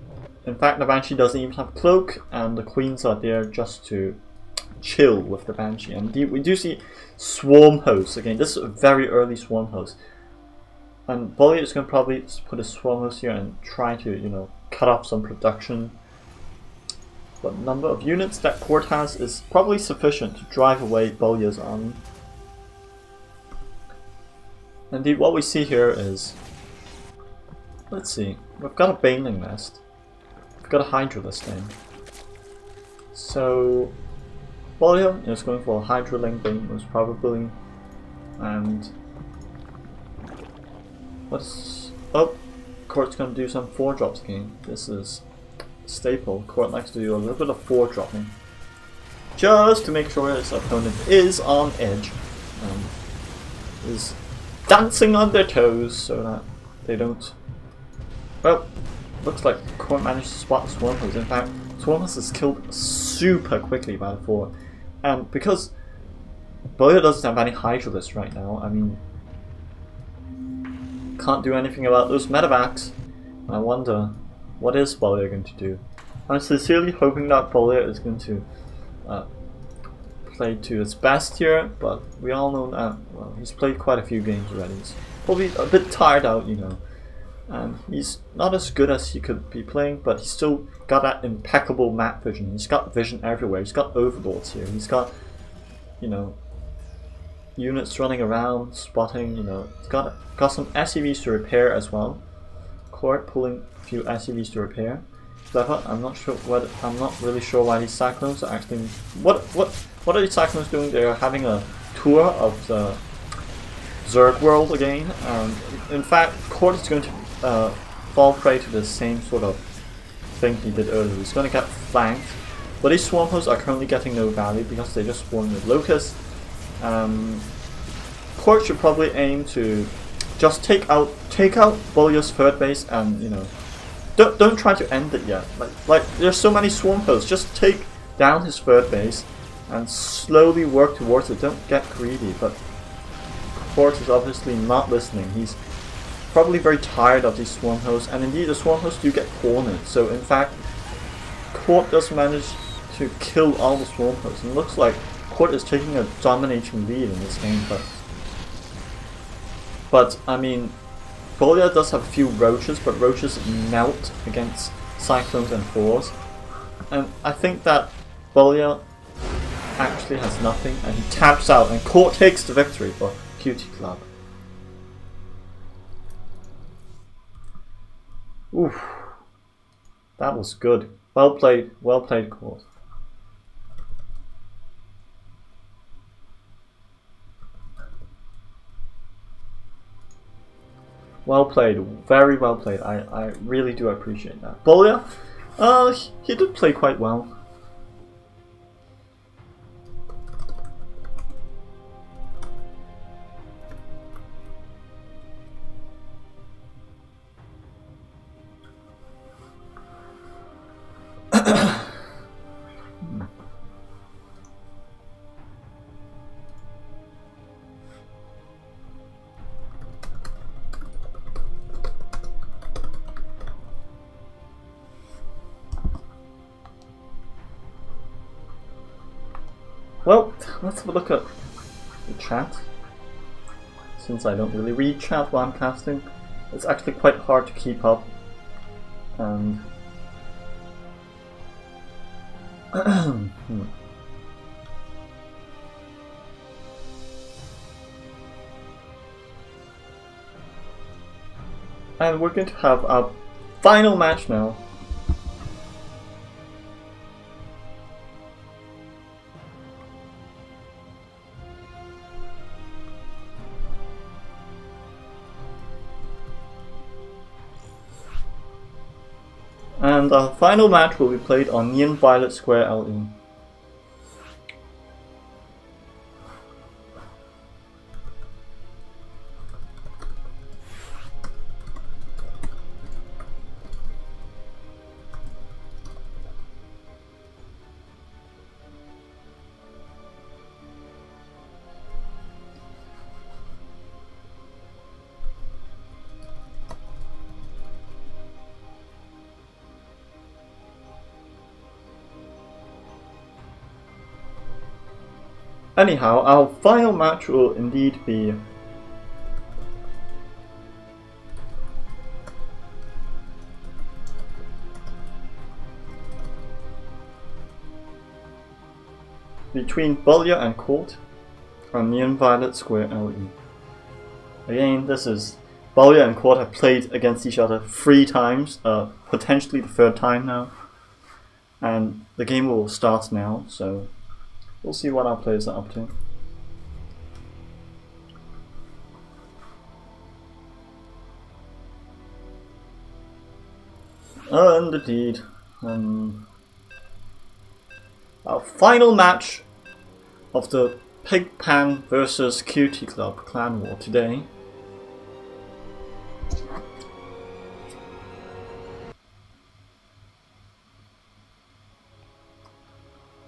In fact, the Banshee doesn't even have cloak, and the queens are there just to chill with the Banshee. And we do see swarm hosts again. This is a very early swarm host, and Bully is going to probably put a swarm host here and try to, you know, cut off some production. But the number of units that Court has is probably sufficient to drive away Bolya's army. Indeed, what we see here is, let's see, we've got a Baneling Nest, we've got a Hydralisk thing. So Bolya is going for a Hydraling thing most probably, and what's Court's going to do some 4-drops again. This is staple. Court likes to do a little bit of 4-dropping just to make sure his opponent is on edge and is dancing on their toes so that they don't. Well, looks like Court managed to spot the Swarm Host. In fact, Swarm Host is killed super quickly by the 4. And because Bolya doesn't have any Hydralisks right now, I mean, can't do anything about those medevacs. I wonder, what is Bolya going to do? I'm sincerely hoping that Bolya is going to play to its best here, but we all know that, well, he's played quite a few games already. He's probably a bit tired out, you know. And he's not as good as he could be playing, but he's still got that impeccable map vision. He's got vision everywhere. He's got overlords here. He's got, you know, units running around, spotting, you know. He's got some SCVs to repair as well. Court pulling a few SCVs to repair. Clever. I'm not really sure why these Cyclones are actually. What are these Cyclones doing? They're having a tour of the Zerg world again. And in fact, Court is going to fall prey to the same sort of thing he did earlier. He's going to get flanked, but these Swarm Hosts are currently getting no value because they just spawn with Locusts. Court should probably aim to just take out Bolya's third base, and, you know, don't try to end it yet. Like there's so many Swarm Hosts. Just take down his third base and slowly work towards it. Don't get greedy. But Court is obviously not listening. He's probably very tired of these Swarm Hosts, and indeed the Swarm Hosts do get cornered. So in fact, Court does manage to kill all the Swarm Hosts, and it looks like Court is taking a dominating lead in this game. But I mean, Bolya does have a few Roaches, but Roaches melt against Cyclones and 4s. And I think that Bolya actually has nothing, and he taps out, and Court takes the victory for QTclub. Oof. That was good. Well played, Court. Well played, very well played. I really do appreciate that. Bolya, he did play quite well. Well, let's have a look at the chat. Since I don't really read chat while I'm casting, it's actually quite hard to keep up. And and we're going to have a final match now. And our final match will be played on Neon Violet Square LE. Anyhow, our final match will indeed be between Bolya and Court on Neon Violet Square LE. Again, this is Bolya and Court have played against each other 3 times, potentially the 3rd time now. And the game will start now, so we'll see what our players are up to. And indeed, our final match of the PiGPan versus QTclub clan war today.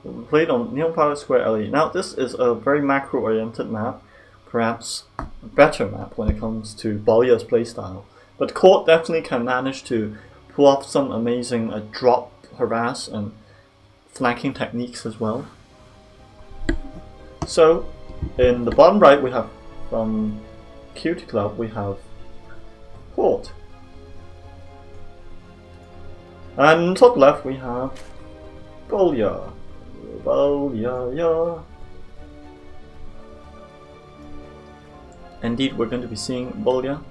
We played on Neon Violet Square LE. Now this is a very macro-oriented map, perhaps a better map when it comes to Bolya's playstyle. But Court definitely can manage to pull off some amazing drop, harass, and flanking techniques as well. So, in the bottom right we have from QTclub we have Court. And top left we have Bolya. Indeed, we're going to be seeing Bolya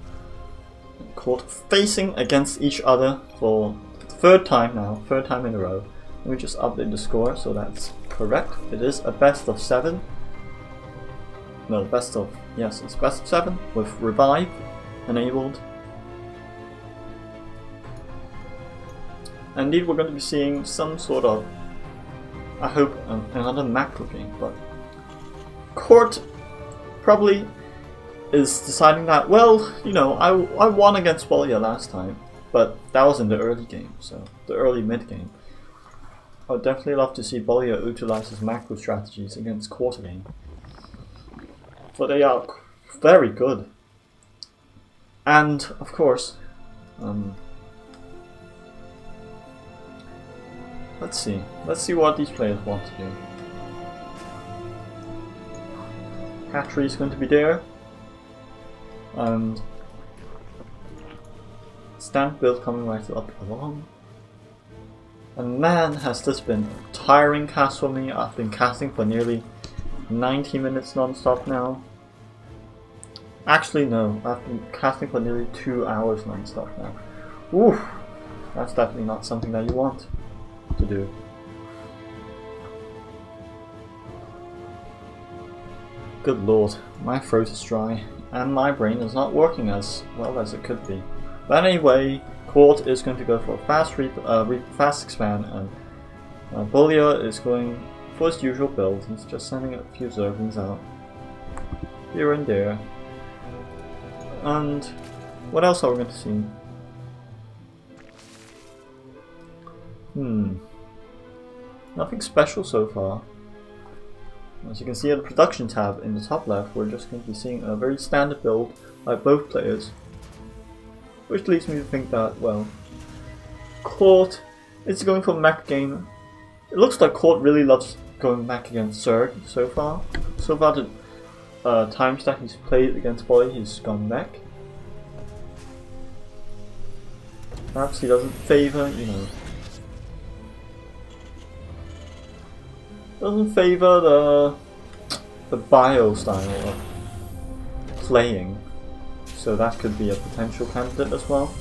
and Court facing against each other for the 3rd time now, 3rd time in a row. Let me just update the score so that's correct. It is a best of 7. No, yes, it's best of 7 with revive enabled. Indeed, we're going to be seeing some sort of, I hope, another macro game, but Court probably is deciding that, well, you know, I won against Bolya last time, but that was in the early game, so the early mid game. I would definitely love to see Bolya utilize his macro strategies against Court again, for they are very good. And of course, let's see what these players want to do. Hatchery is going to be there, and stand build coming right up along. And man, has this been a tiring cast for me. I've been casting for nearly 90 minutes non-stop now. Actually no, I've been casting for nearly 2 hours non-stop now. Oof, that's definitely not something that you want to do. Good lord, my throat is dry and my brain is not working as well as it could be. But anyway, Court is going to go for a fast expand, and Bolya is going for his usual build. He's just sending a few Zerglings out here and there. And what else are we going to see? Nothing special so far. As you can see at the production tab in the top left, we're just going to be seeing a very standard build by both players. Which leads me to think that, well, Court is going for mech game. It looks like Court really loves going back against Zerg so far. So far the times that he's played against Bolya, he's gone mech. Perhaps he doesn't favor, you know, doesn't favor the bio style of playing, so that could be a potential candidate as well.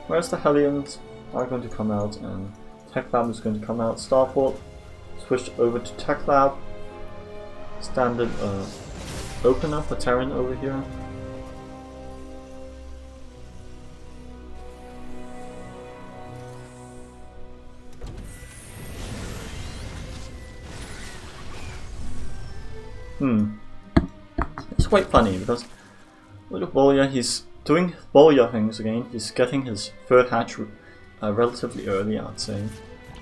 Whereas the Hellions are going to come out, and TechLab is going to come out. Starport switched over to TechLab. Standard opener for Terran over here. It's quite funny because look at Bolya, he's doing Bolya things again. He's getting his 3rd hatch relatively early, I'd say.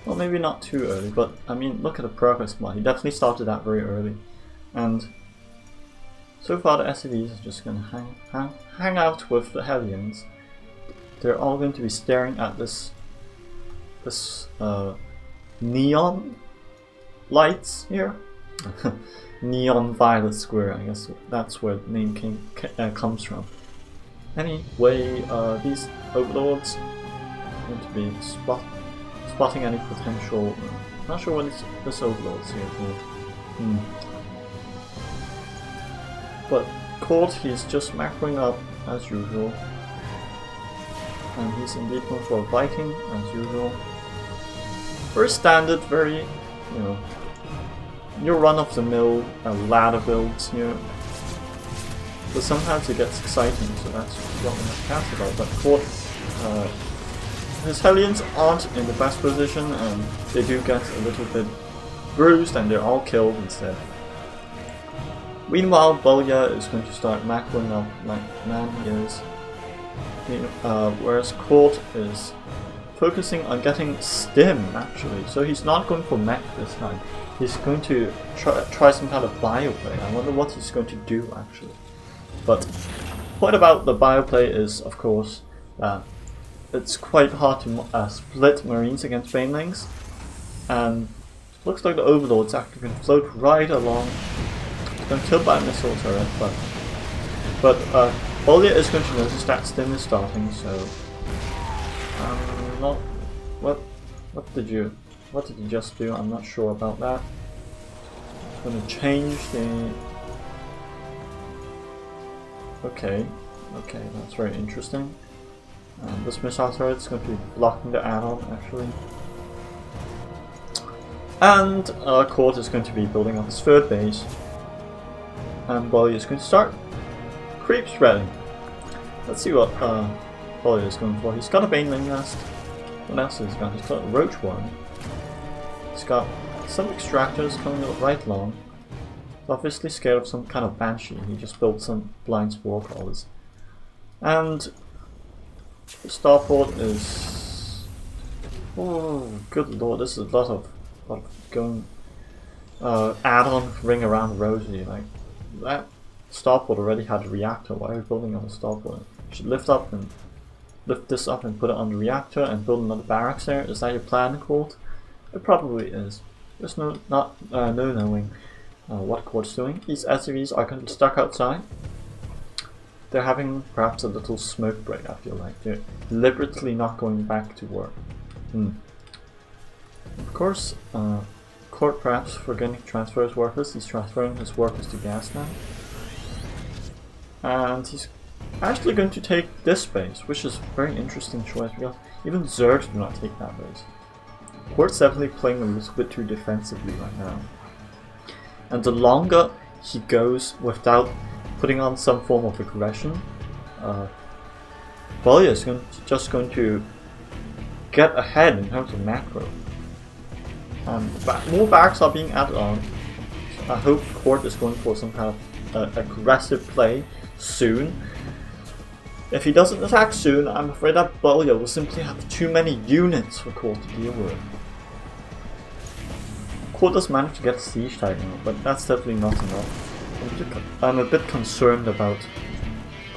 Well, maybe not too early, but I mean, look at the progress bar. He definitely started that very early. And so far the SCVs are just going to hang out with the Hellions. They're all going to be staring at this neon lights here. Neon violet square, I guess that's where the name comes from. Anyway, these overlords are going to be spotting any potential. Not sure what this overlord's here for. But Court, he's just macroing up as usual. And he's indeed going for a Viking as usual. Very standard, very, you know, your run-of-the-mill ladder builds here. But sometimes it gets exciting, so that's what we have to cast about. But Court, his Hellions aren't in the best position, and they do get a little bit bruised, and they're all killed instead. Meanwhile, Bolya is going to start macroing up like man he is. Whereas Court is focusing on getting Stim, actually. So he's not going for mech this time. He's going to try some kind of bioplay. I wonder what he's going to do, actually. But the point about the bioplay is, of course, that it's quite hard to split Marines against Banelings. And it looks like the Overlord's actually going to float right along. It's been killed by a missile turret, but Bolya is going to notice that Stim is starting, so what did you just do? I'm not sure about that. I'm gonna change the okay, that's very interesting. This missile turret is going to be blocking the add-on actually. And Court is going to be building up his third base. And Bolya is going to start creep spreading. Let's see what Bolya is going for. He's got a Baneling nest. What else has he got? He's got a Roach one. He's got some extractors coming up right along. He's obviously scared of some kind of Banshee. He just built some blind spore crawlers. And the starport is... oh, good lord, this is a lot of going add-on ring around Rosie. Like, that starport already had a reactor. Why are we building on a starport? You should lift this up and put it on the reactor and build another barracks there. Is that your plan, Court? It probably is. There's no knowing what Court's doing. These SUVs are kind of stuck outside. They're having perhaps a little smoke break, I feel like. They're deliberately not going back to work. Of course, Court perhaps forgetting to transfer his workers. He's transferring his workers to gas now. And he's actually going to take this base, which is a very interesting choice because even Zerg do not take that base. Court's definitely playing a little bit too defensively right now. And the longer he goes without putting on some form of aggression, Bolya is just going to get ahead in terms of macro. More barracks are being added on. I hope Court is going for some kind of aggressive play soon. If he doesn't attack soon, I'm afraid that Bolya will simply have too many units for Court to deal with. Court does manage to get a siege titan, but that's definitely not enough. I'm a bit concerned about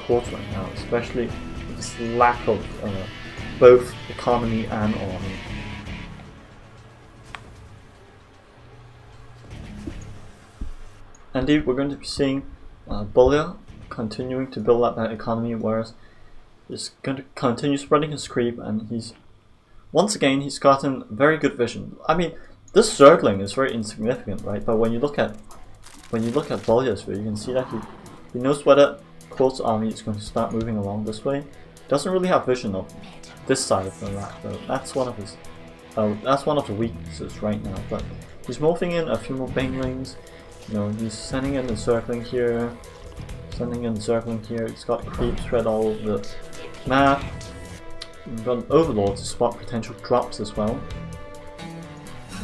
Court right now, especially with this lack of both economy and army. Indeed, we're going to be seeing Bolya continuing to build up that economy, whereas he's going to continue spreading his creep, and once again he's gotten very good vision. I mean, this Zergling is very insignificant, right? But when you look at Bolya's view, you can see that he knows whether Court's army is going to start moving along this way. He doesn't really have vision of this side of the map, though. That's one of the weaknesses right now. But he's morphing in a few more Banelings. You know, he's sending in the circling here, He's got creep spread all over the map. We've got an Overlord to spot potential drops as well.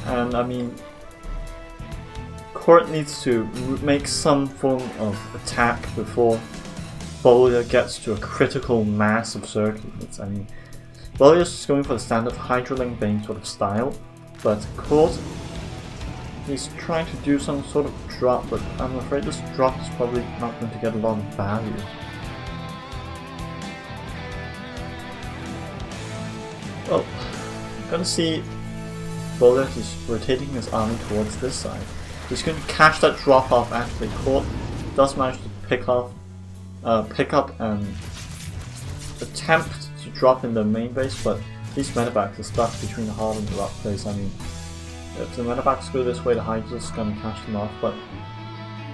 And I mean, Court needs to make some form of attack before Bolya gets to a critical mass of Zerg units. I mean, Bolya's just going for the standard Hydroling Bane sort of style, but Court, he's trying to do some sort of drop, but I'm afraid this drop is probably not going to get a lot of value. Well, I'm gonna see Bullet is rotating his army towards this side. He's going to catch that drop off. Actually, Court does manage to pick up and attempt to drop in the main base, but these medevacs are stuck between the hard and the rock place. I mean, if the medevacs go this way, the Hydra's is going to catch them off, but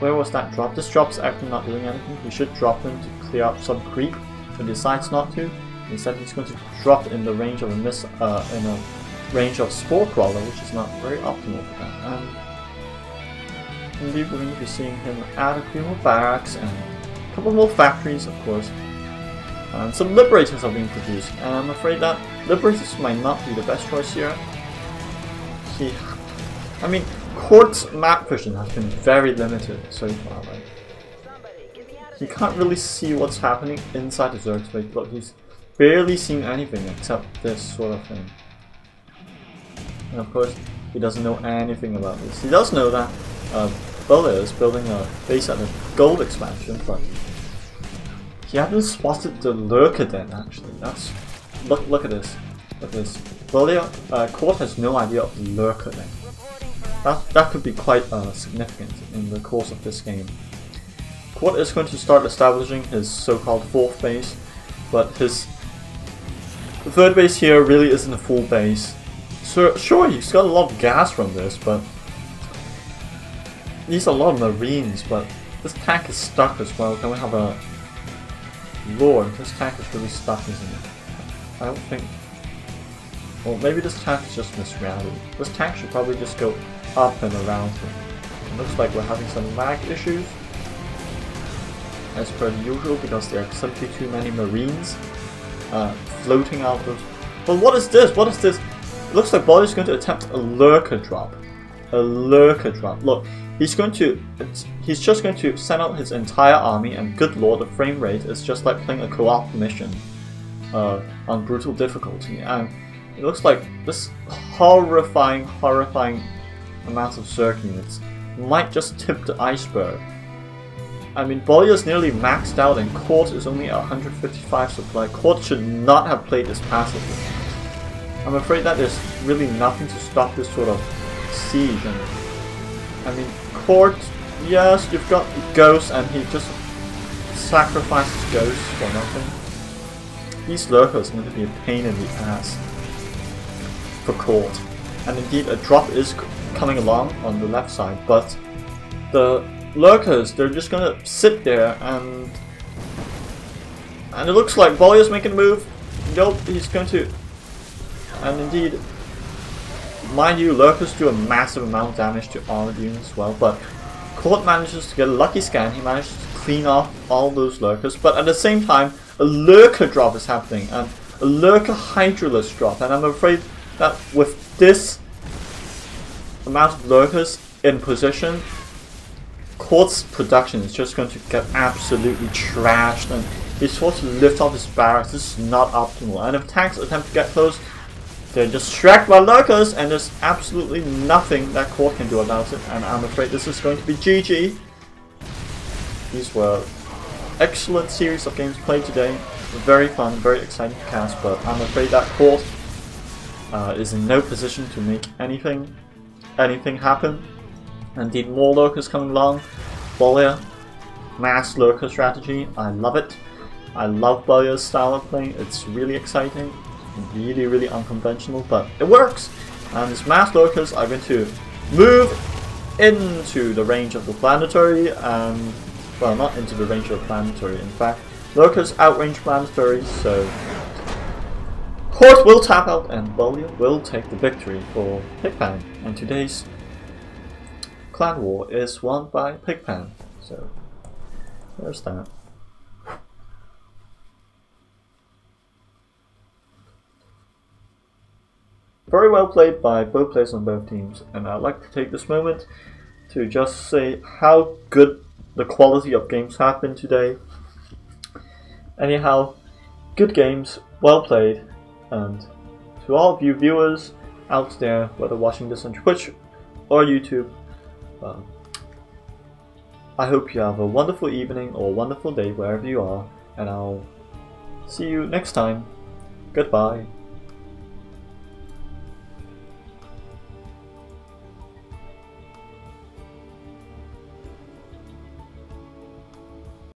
where was that drop? This drop's actually not doing anything. He should drop him to clear up some creep, but decides not to. Instead, he's going to drop in the range of a range of Spore Crawler, which is not very optimal for that. And indeed, we're going to be seeing him add a few more barracks and a couple more factories, of course. And some Liberators are being produced, and I'm afraid that Liberators might not be the best choice here. I mean, Court's map vision has been very limited so far. Like, he can't really see what's happening inside the Zerg space. Look, he's barely seeing anything except this sort of thing. And of course, he doesn't know anything about this. He does know that Bullet is building a base at the gold expansion, but he hasn't spotted the lurker then. Actually, that's look at this. Look at this. Bullet, Court has no idea of the lurker then. That could be quite significant in the course of this game. Court is going to start establishing his so-called fourth base, but his third base here really isn't a full base. So sure, he's got a lot of gas from this, but these are a lot of Marines, but this tank is stuck as well. Can we have a Lord? This tank is really stuck, isn't it? I don't think. Well, maybe this tank is just misrouted. This tank should probably just go up and around him. It looks like we're having some lag issues, as per usual, because there are simply too many Marines floating out of. But what is this? What is this? It looks like Bullet is going to attempt a lurker drop. A lurker drop. Look, he's just going to send out his entire army, and good lord, the frame rate is just like playing a co-op mission on brutal difficulty. And it looks like this horrifying amount of Zerg units might just tip the iceberg. I mean, Bollia is nearly maxed out and Court is only at 155 supply. Court should not have played this passively. I'm afraid that there's really nothing to stop this sort of siege. And I mean, Court, yes, you've got Ghosts, and he just sacrifices Ghosts for nothing. These lurkers need to be a pain in the ass for Court. And indeed, a drop is coming along on the left side, but the lurkers, they're just gonna sit there, and it looks like Bollier's making a move. Nope, he's going to. And indeed, mind you, lurkers do a massive amount of damage to armored units as well, but Court manages to get a lucky scan. He manages to clean off all those lurkers, but at the same time, a lurker drop is happening, and a lurker Hydralist drop, and I'm afraid that with this amount of lurkers in position, Court's production is just going to get absolutely trashed, and he's forced to lift off his barracks. This is not optimal, and if tanks attempt to get close, they're distracted by lurkers, and there's absolutely nothing that Court can do about it, and I'm afraid this is going to be GG. These were excellent series of games played today. Very fun, very exciting to cast, but I'm afraid that Court is in no position to make anything happen. Indeed, more lurkers coming along. Bollia, mass lurker strategy. I love it. I love Bollia's style of playing. It's really exciting, really unconventional, but it works. And these mass lurkers are going to move into the range of the planetary, and well, not into the range of the planetary. In fact, lurkers outrange planetaries, so Court will tap out, and Bollia will take the victory for PiGPan. And today's Clan War is won by PiGPan, so there's that. Very well played by both players on both teams, and I'd like to take this moment to just say how good the quality of games have been today. Anyhow, good games, well played, and to all of you viewers out there, whether watching this on Twitch or YouTube, I hope you have a wonderful evening or wonderful day wherever you are, and I'll see you next time. Goodbye.